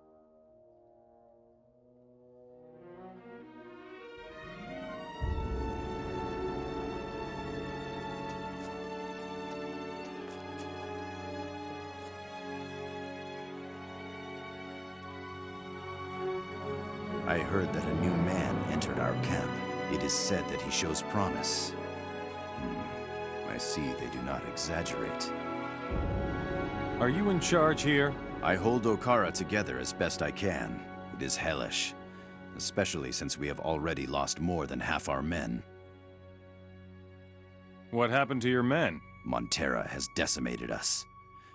I heard that a new man entered our camp. It is said that he shows promise. I see they do not exaggerate. Are you in charge here? I hold Okara together as best I can. It is hellish, especially since we have already lost more than half our men. What happened to your men? Monterra has decimated us.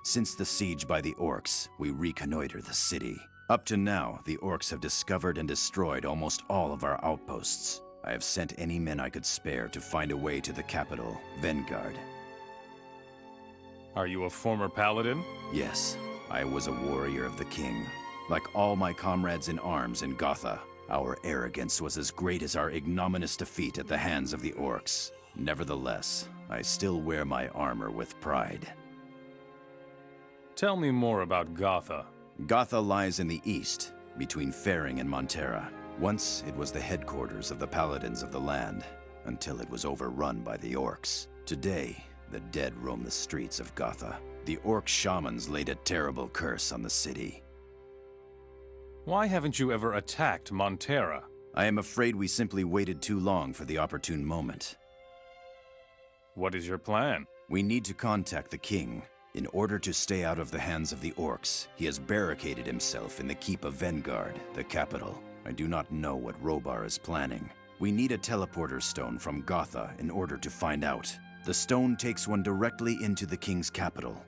Since the siege by the orcs, we reconnoiter the city. Up to now, the orcs have discovered and destroyed almost all of our outposts. I have sent any men I could spare to find a way to the capital, Vengard. Are you a former paladin? Yes, I was a warrior of the king. Like all my comrades in arms in Gotha, our arrogance was as great as our ignominious defeat at the hands of the orcs. Nevertheless, I still wear my armor with pride. Tell me more about Gotha. Gotha lies in the east, between Faring and Monterra. Once it was the headquarters of the paladins of the land, until it was overrun by the orcs. Today, the dead roam the streets of Gotha. The orc shamans laid a terrible curse on the city. Why haven't you ever attacked Monterra? I am afraid we simply waited too long for the opportune moment. What is your plan? We need to contact the king. In order to stay out of the hands of the orcs, he has barricaded himself in the keep of Vengard, the capital. I do not know what Rhobar is planning. We need a teleporter stone from Gotha in order to find out. The stone takes one directly into the king's capital.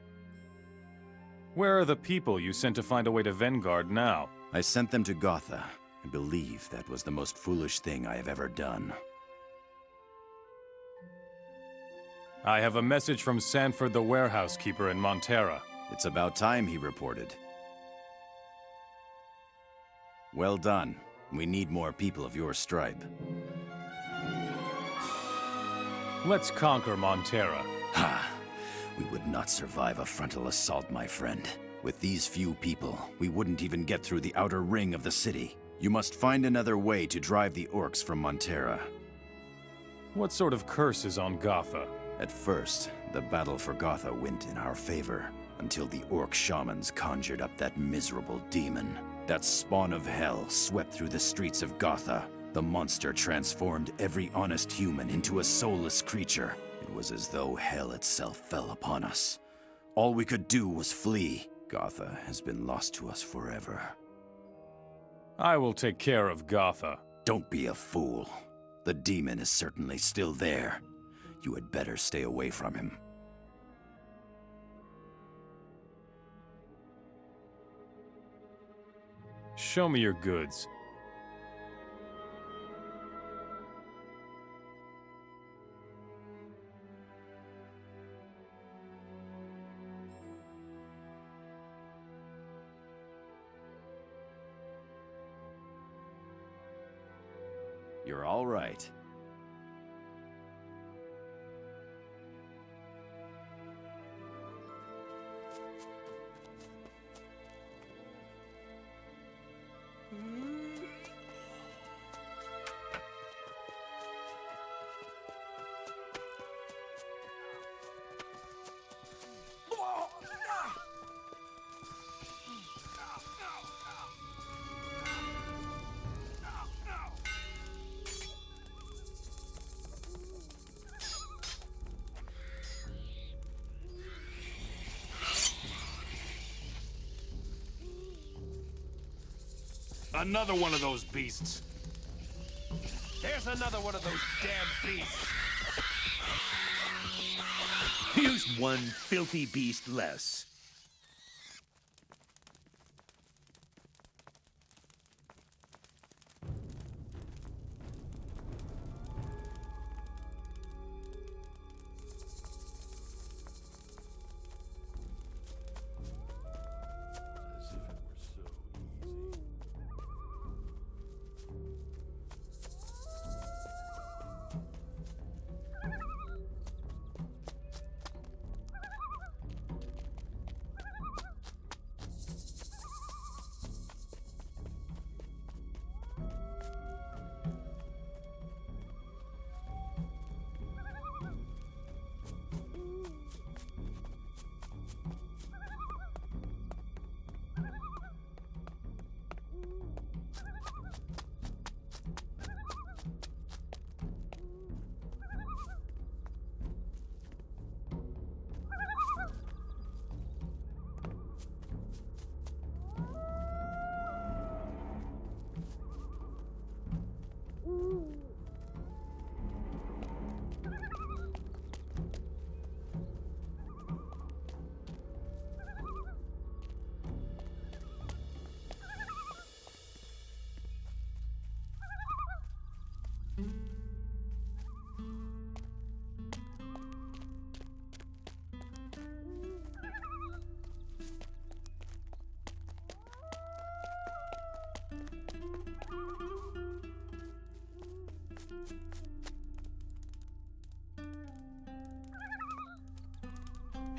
Where are the people you sent to find a way to Vengard now? I sent them to Gotha. I believe that was the most foolish thing I have ever done. I have a message from Sanford the warehouse keeper in Monterra. It's about time he reported. Well done. We need more people of your stripe. Let's conquer Monterra. Ha! We would not survive a frontal assault, my friend. With these few people, we wouldn't even get through the outer ring of the city. You must find another way to drive the orcs from Monterra. What sort of curse is on Gotha? At first, the battle for Gotha went in our favor, until the orc shamans conjured up that miserable demon. That spawn of hell swept through the streets of Gotha. The monster transformed every honest human into a soulless creature. It was as though hell itself fell upon us. All we could do was flee. Gotha has been lost to us forever. I will take care of Gotha. Don't be a fool. The demon is certainly still there. You had better stay away from him. Show me your goods. You're all right. Another one of those beasts. There's another one of those damn beasts. Here's one filthy beast less.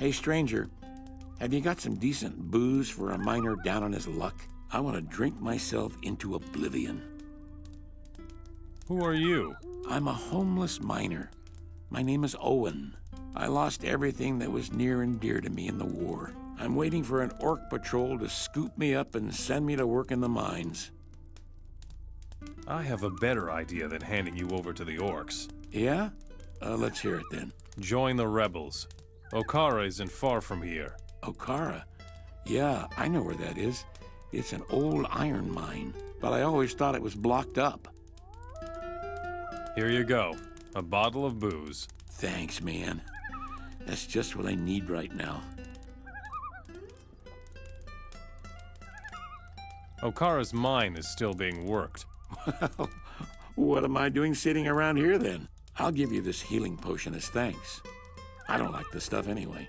Hey, stranger, have you got some decent booze for a miner down on his luck? I want to drink myself into oblivion. Who are you? I'm a homeless miner. My name is Owen. I lost everything that was near and dear to me in the war. I'm waiting for an orc patrol to scoop me up and send me to work in the mines. I have a better idea than handing you over to the orcs. Yeah? Let's hear it then. Join the rebels. Okara isn't far from here. Okara? Yeah, I know where that is. It's an old iron mine, but I always thought it was blocked up. Here you go. A bottle of booze. Thanks, man. That's just what I need right now. Okara's mine is still being worked. Well, what am I doing sitting around here then? I'll give you this healing potion as thanks. I don't like this stuff anyway.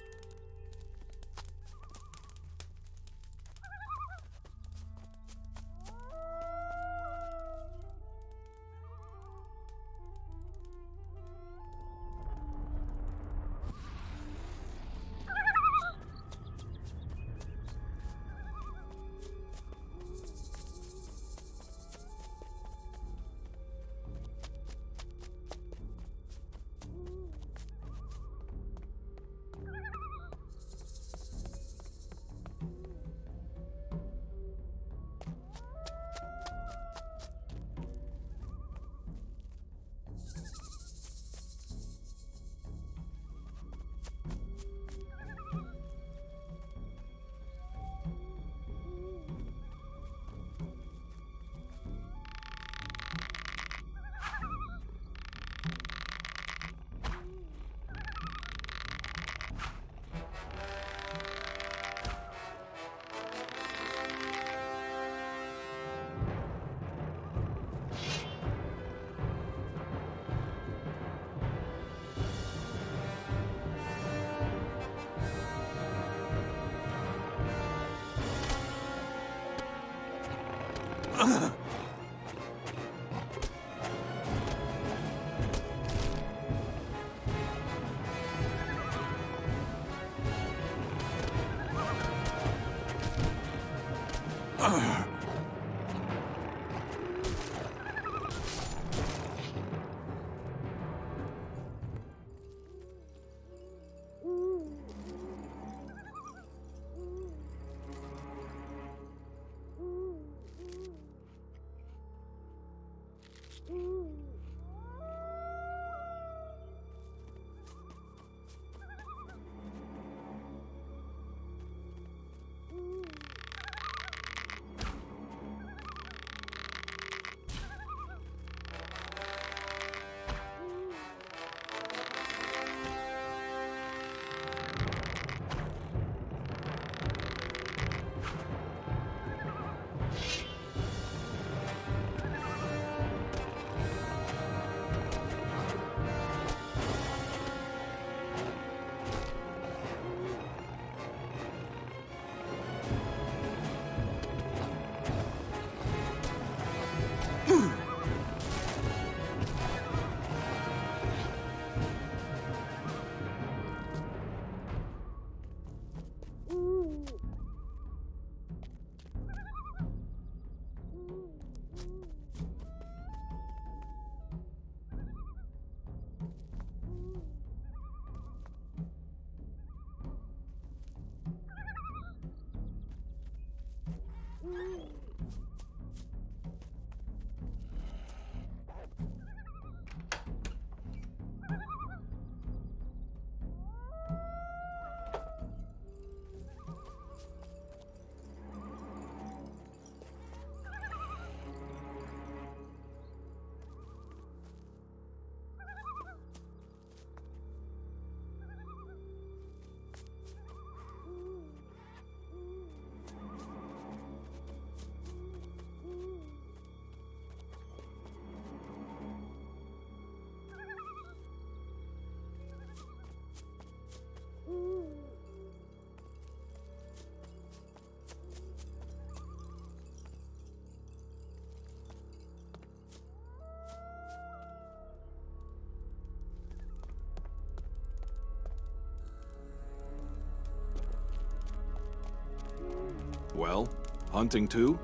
Well, hunting too?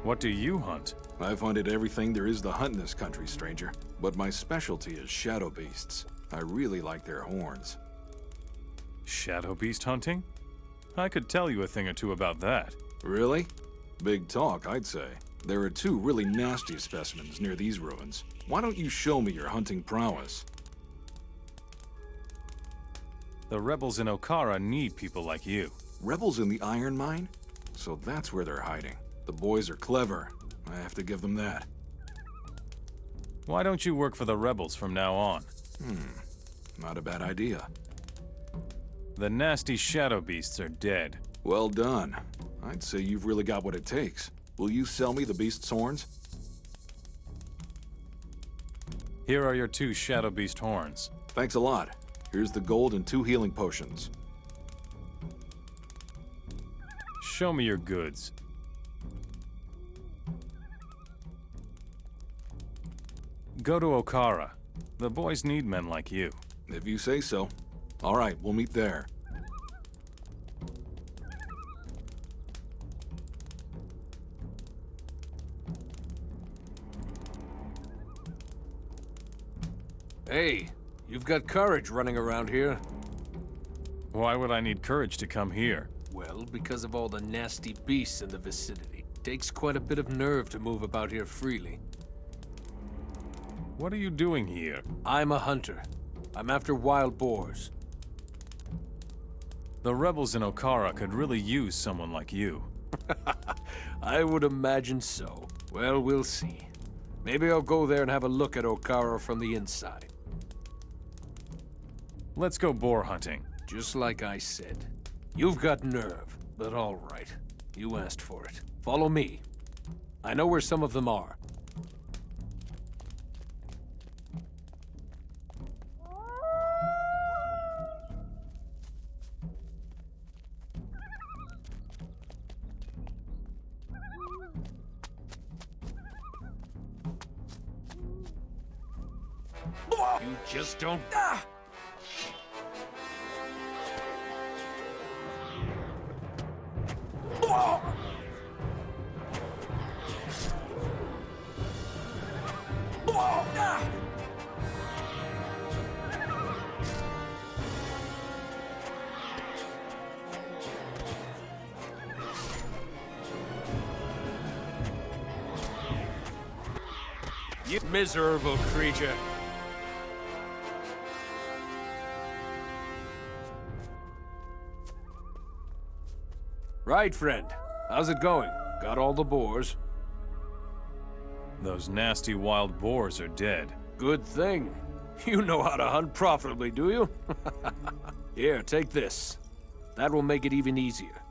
What do you hunt? I've hunted everything there is to hunt in this country, stranger. But my specialty is shadow beasts. I really like their horns. Shadow beast hunting? I could tell you a thing or two about that. Really? Big talk, I'd say. There are two really nasty specimens near these ruins. Why don't you show me your hunting prowess? The rebels in Okara need people like you. Rebels in the iron mine? So that's where they're hiding. The boys are clever. I have to give them that. Why don't you work for the rebels from now on? Not a bad idea. The nasty shadow beasts are dead. Well done. I'd say you've really got what it takes. Will you sell me the beast's horns? Here are your 2 shadow beast horns. Thanks a lot. Here's the gold and 2 healing potions. Show me your goods. Go to Okara. The boys need men like you. If you say so. All right, we'll meet there. Hey, you've got courage running around here. Why would I need courage to come here? Well, because of all the nasty beasts in the vicinity. Takes quite a bit of nerve to move about here freely. What are you doing here? I'm a hunter. I'm after wild boars. The rebels in Okara could really use someone like you. I would imagine so. Well, we'll see. Maybe I'll go there and have a look at Okara from the inside. Let's go boar hunting. Just like I said. You've got nerve, but all right. You asked for it. Follow me. I know where some of them are. You just don't... You miserable creature. Right, friend. How's it going? Got all the boars? Those nasty wild boars are dead. Good thing. You know how to hunt profitably, do you? Here, take this. That will make it even easier.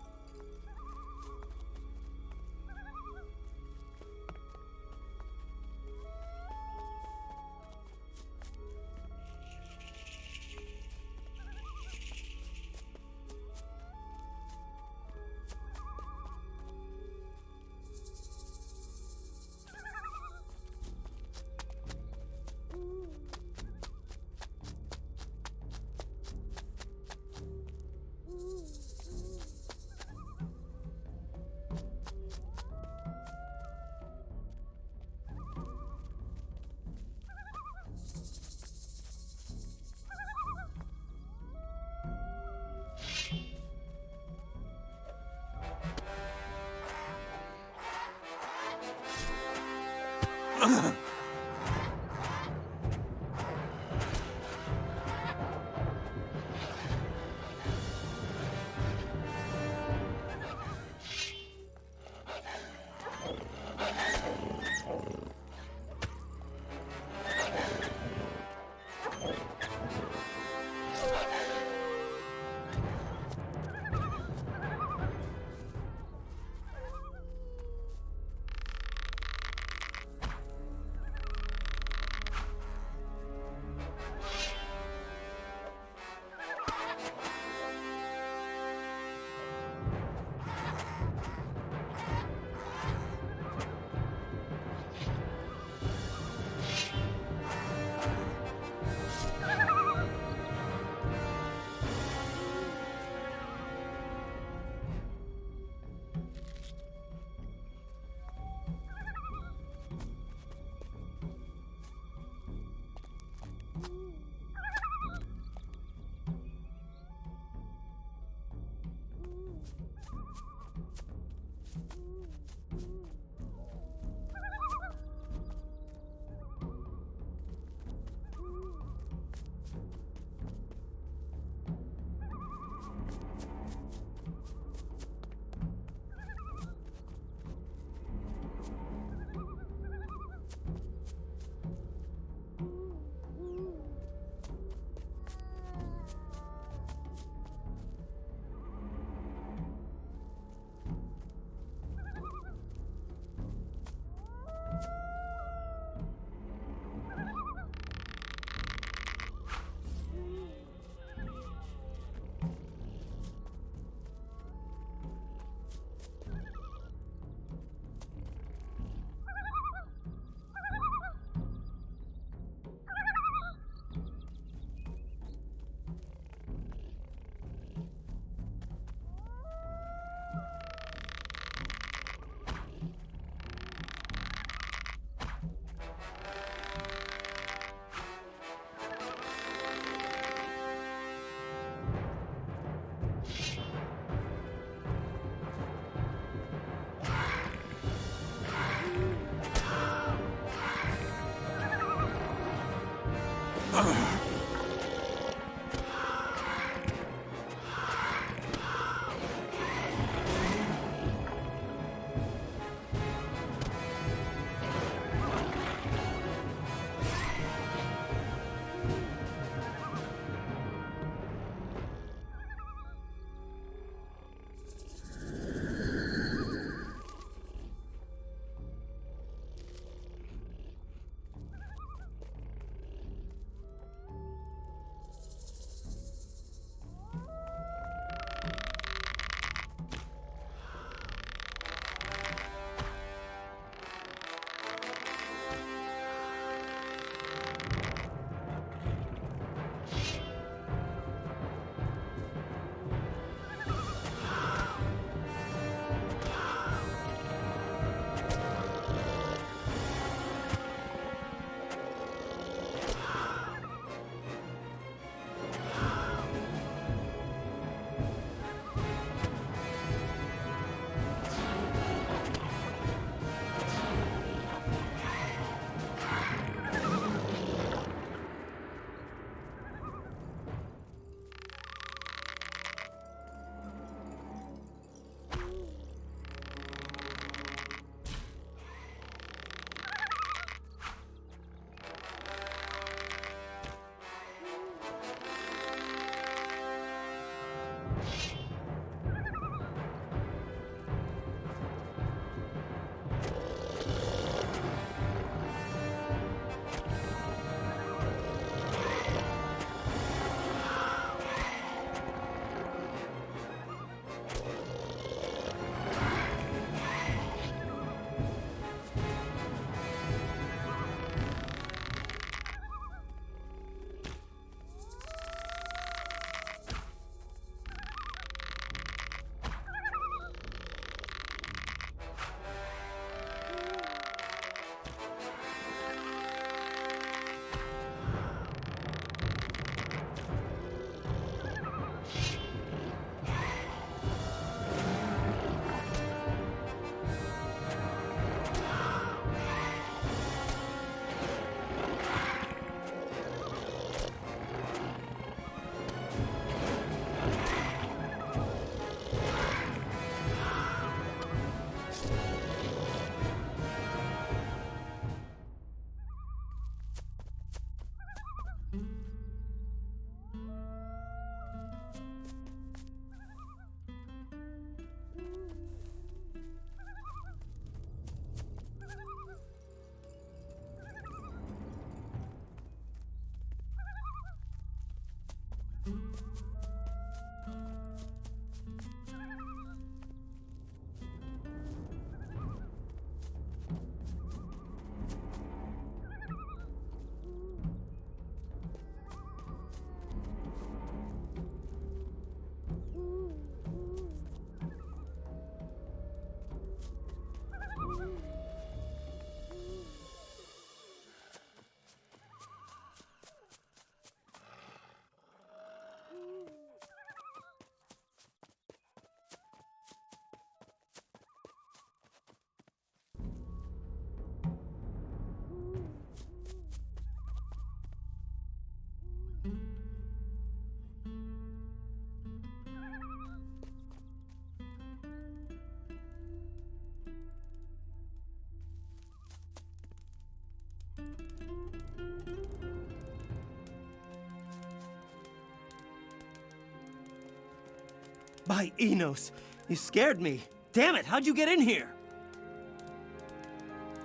By Enos, you scared me. Damn it, how'd you get in here?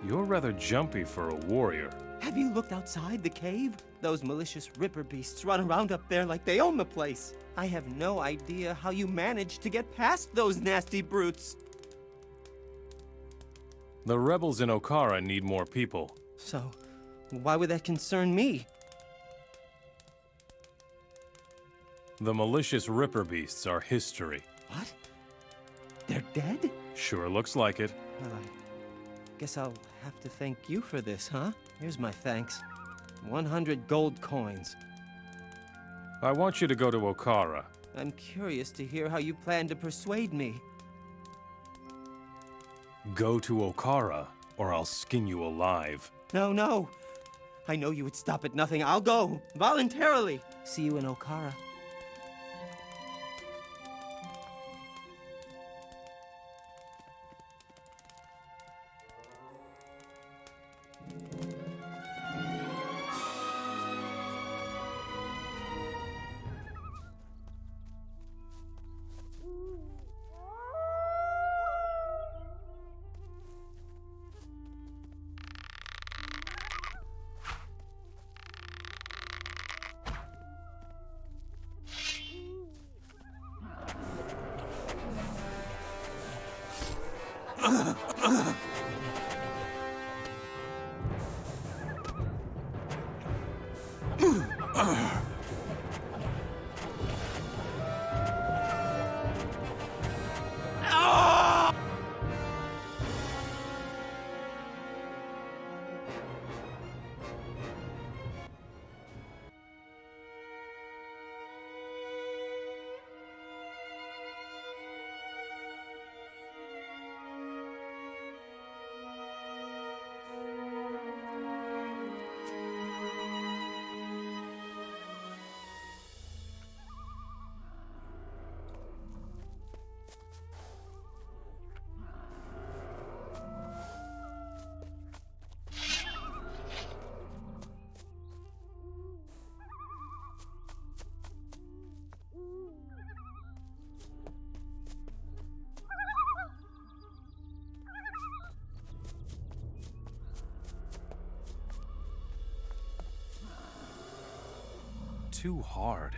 You're rather jumpy for a warrior. Have you looked outside the cave? Those malicious ripper beasts run around up there like they own the place. I have no idea how you managed to get past those nasty brutes. The rebels in Okara need more people. So, why would that concern me? The malicious ripper beasts are history. What? They're dead? Sure looks like it. Well, I guess I'll have to thank you for this, huh? Here's my thanks. 100 gold coins. I want you to go to Okara. I'm curious to hear how you plan to persuade me. Go to Okara, or I'll skin you alive. No, no. I know you would stop at nothing. I'll go, voluntarily. See you in Okara. Too hard.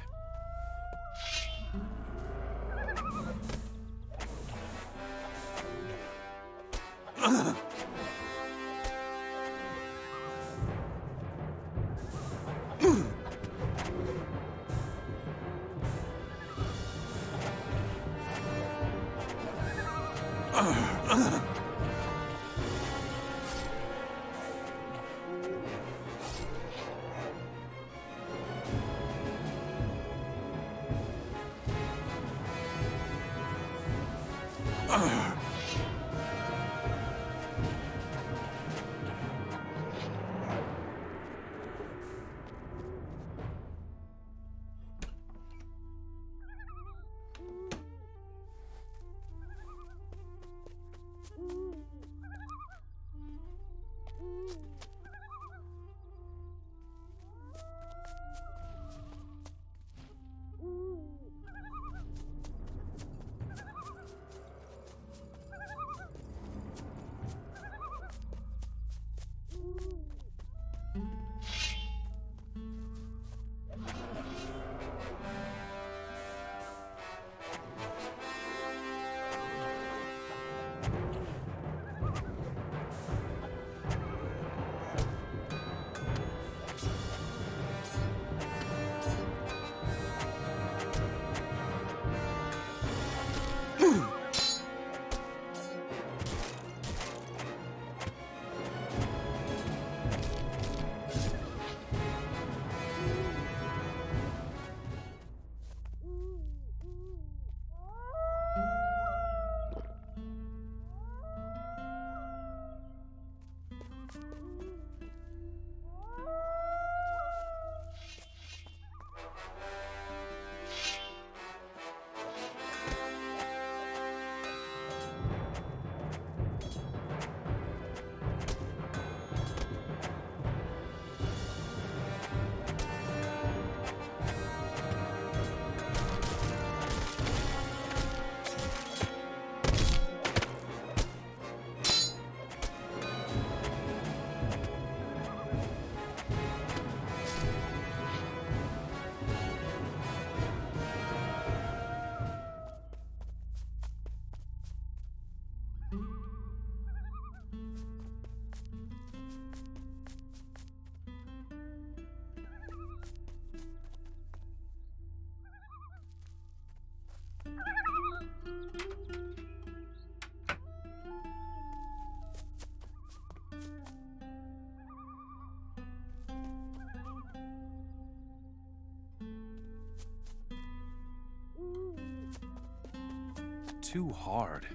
too hard.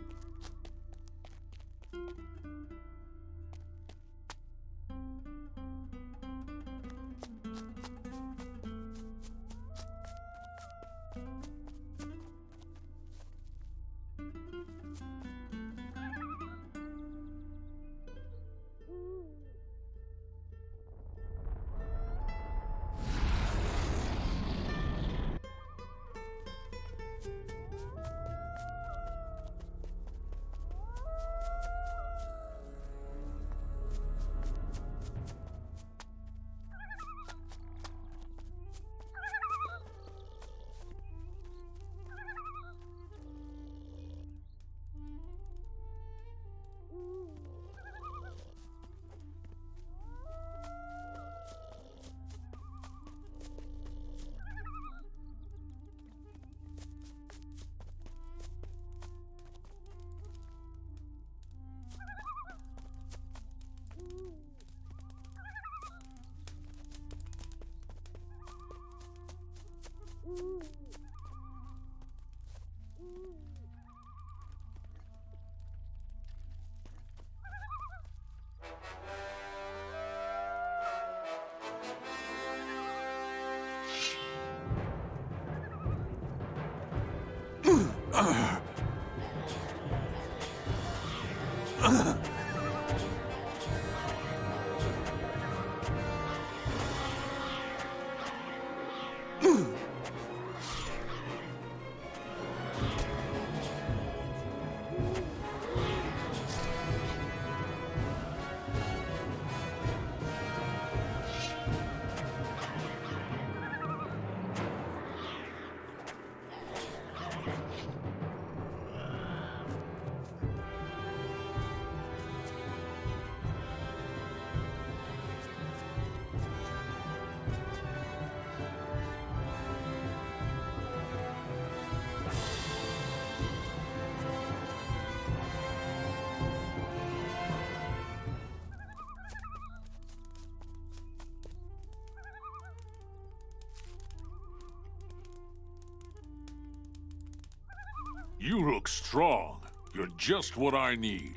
You look strong. You're just what I need.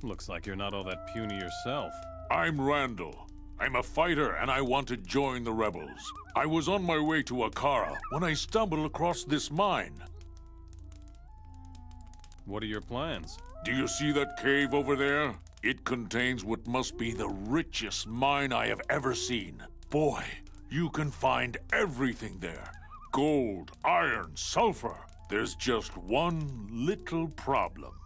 Looks like you're not all that puny yourself. I'm Randall. I'm a fighter and I want to join the rebels. I was on my way to Akara when I stumbled across this mine. What are your plans? Do you see that cave over there? It contains what must be the richest mine I have ever seen. Boy, you can find everything there. Gold, iron, sulfur. There's just one little problem.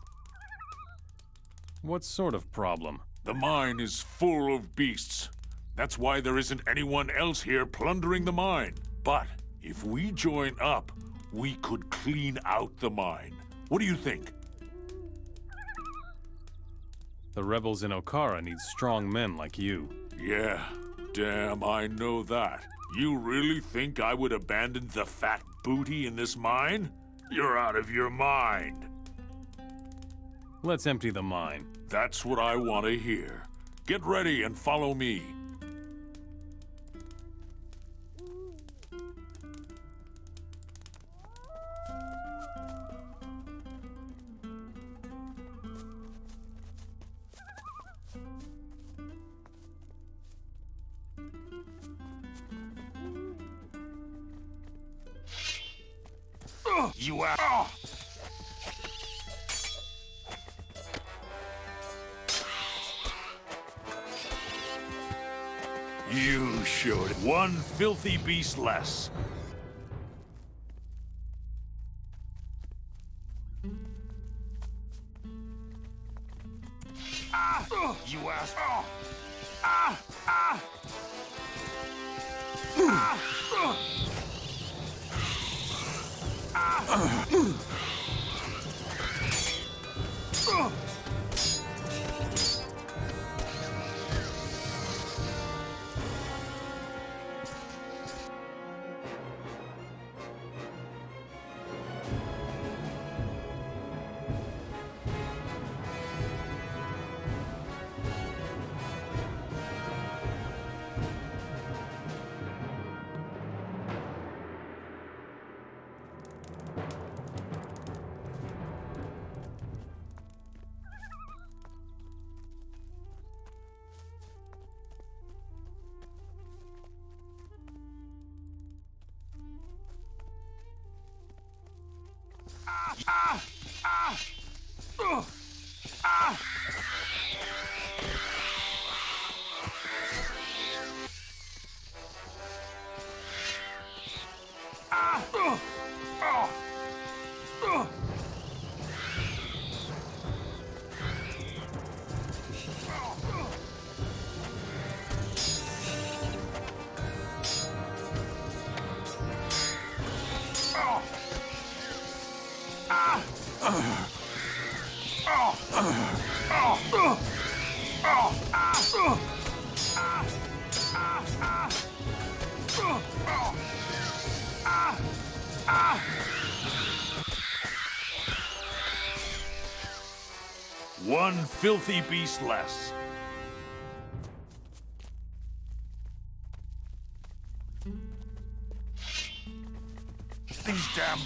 What sort of problem? The mine is full of beasts. That's why there isn't anyone else here plundering the mine. But if we join up, we could clean out the mine. What do you think? The rebels in Okara need strong men like you. Yeah, damn, I know that. You really think I would abandon the fat booty in this mine? You're out of your mind. Let's empty the mine. That's what I want to hear. Get ready and follow me. You out. You should. One filthy beast less. Ah! You ass. Ah! Ah! Ah! One filthy beast less. These damn...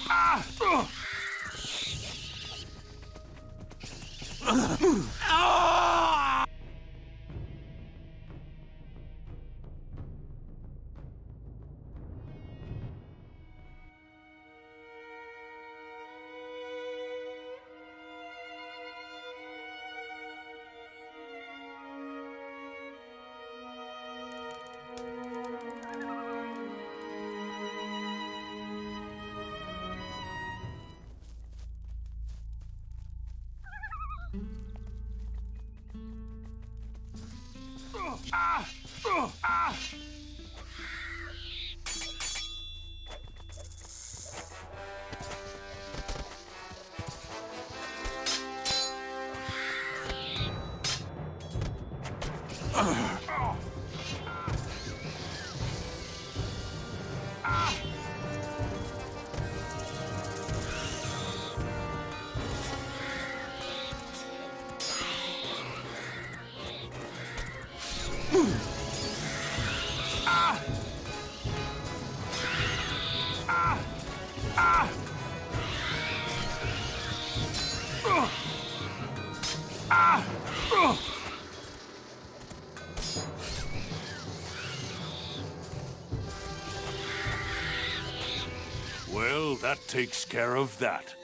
Well, that takes care of that.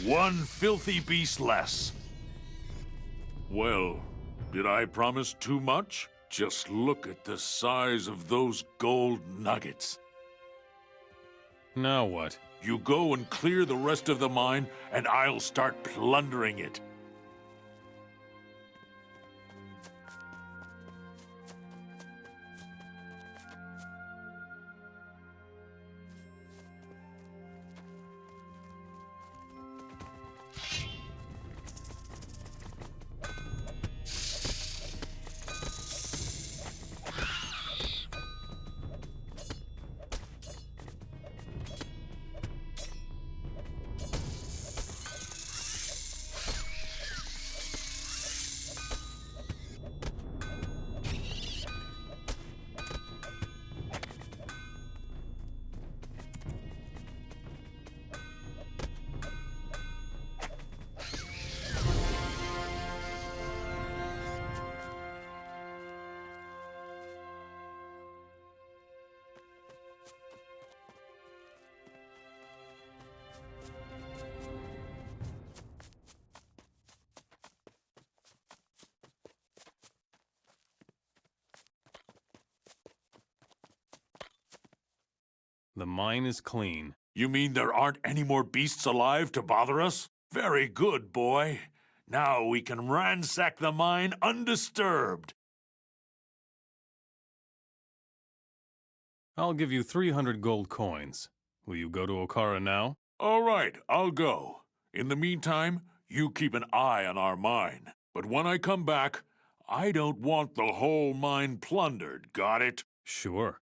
One filthy beast less. Well, did I promise too much? Just look at the size of those gold nuggets. Now what? You go and clear the rest of the mine, and I'll start plundering it. The mine is clean. You mean there aren't any more beasts alive to bother us? Very good, boy. Now we can ransack the mine undisturbed. I'll give you 300 gold coins. Will you go to Okara now? All right, I'll go. In the meantime, you keep an eye on our mine. But when I come back, I don't want the whole mine plundered, got it? Sure.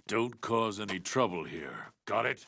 Don't cause any trouble here, got it?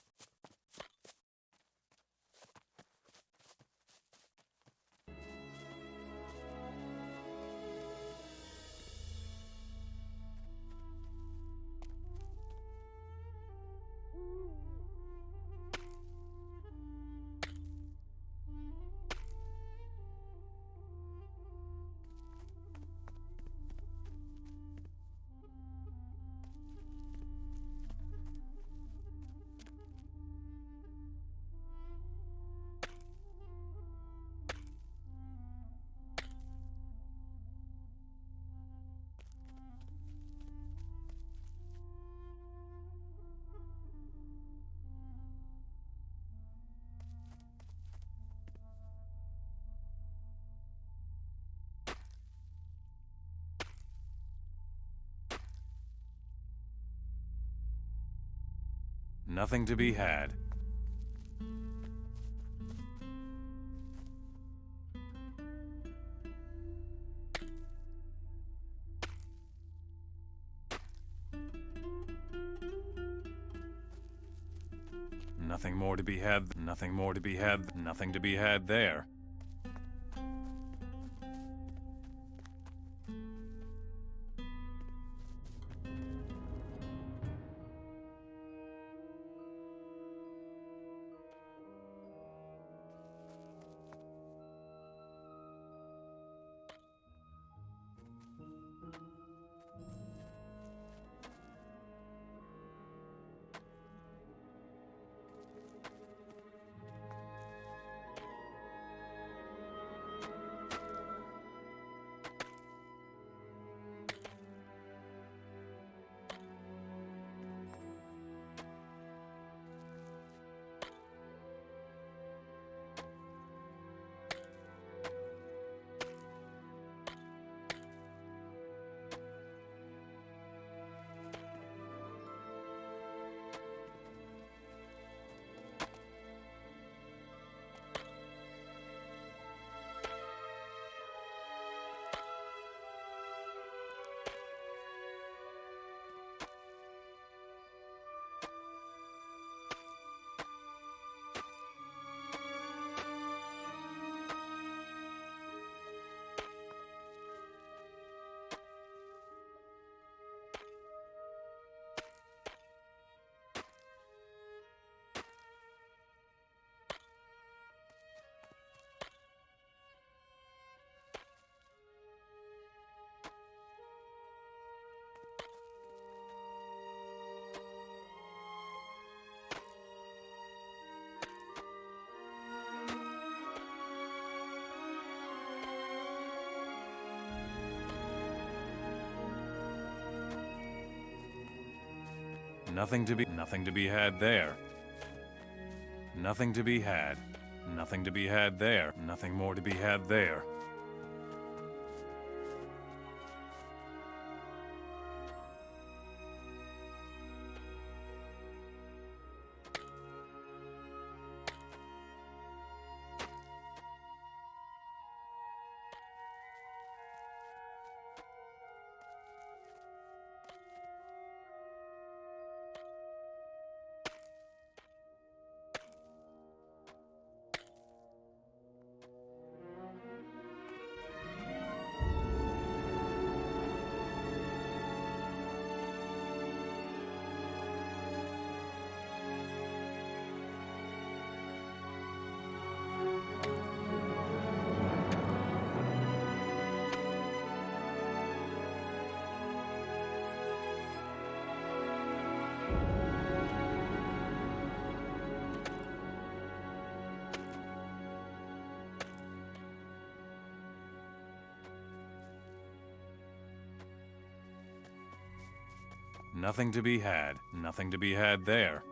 Nothing to be had. Nothing more to be had, nothing more to be had, nothing to be had there. Nothing to be had there. Nothing to be had. Nothing to be had there. Nothing more to be had there. Nothing to be had. Nothing to be had there.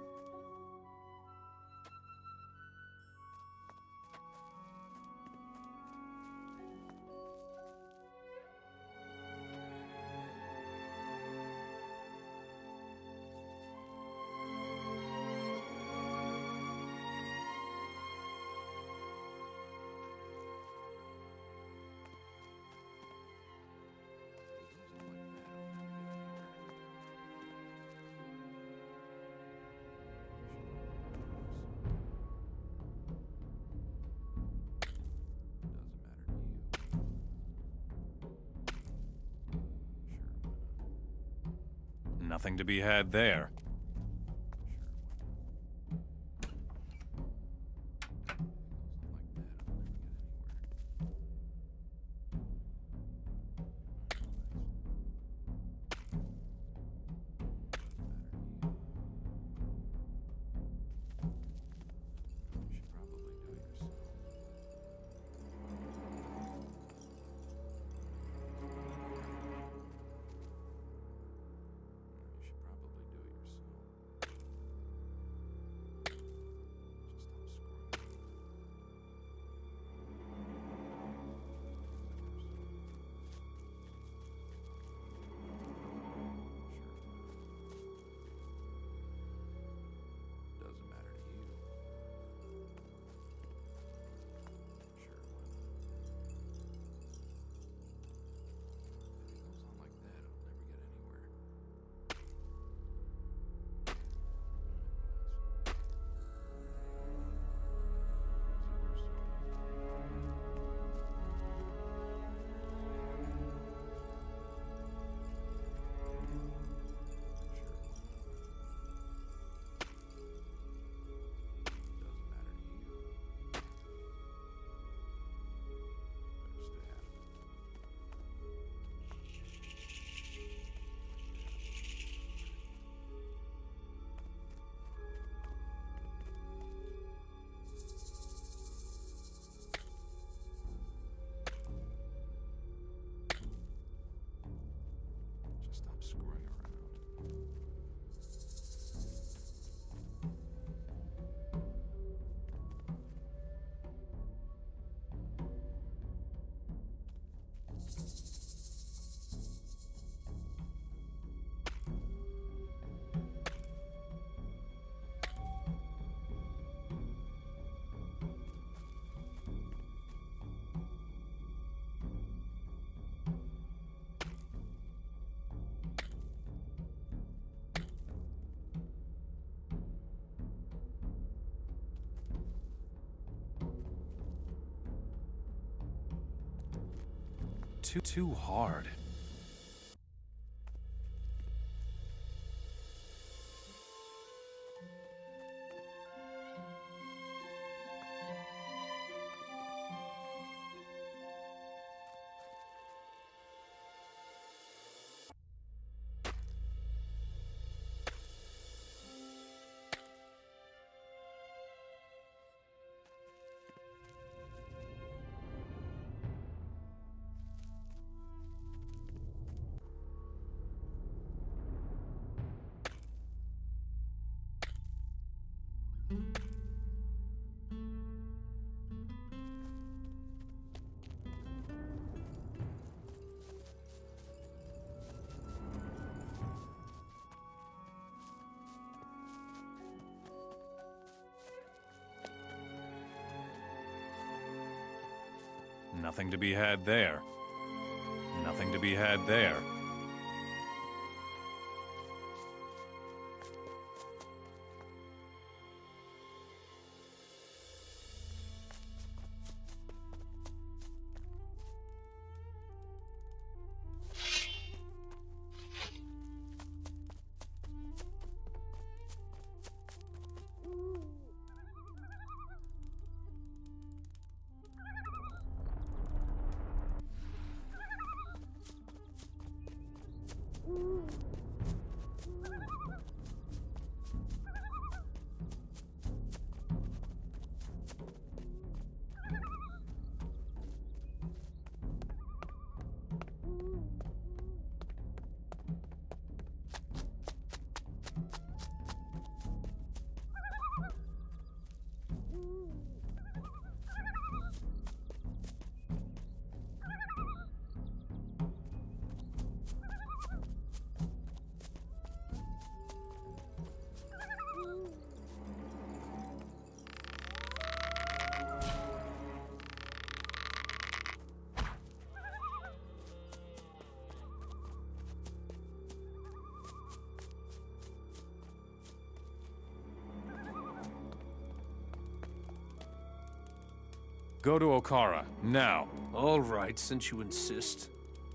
Nothing to be had there. too hard. Nothing to be had there. Nothing to be had there. Go to Okara, now. All right, since you insist.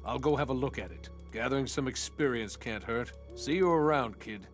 I'll go have a look at it. Gathering some experience can't hurt. See you around, kid.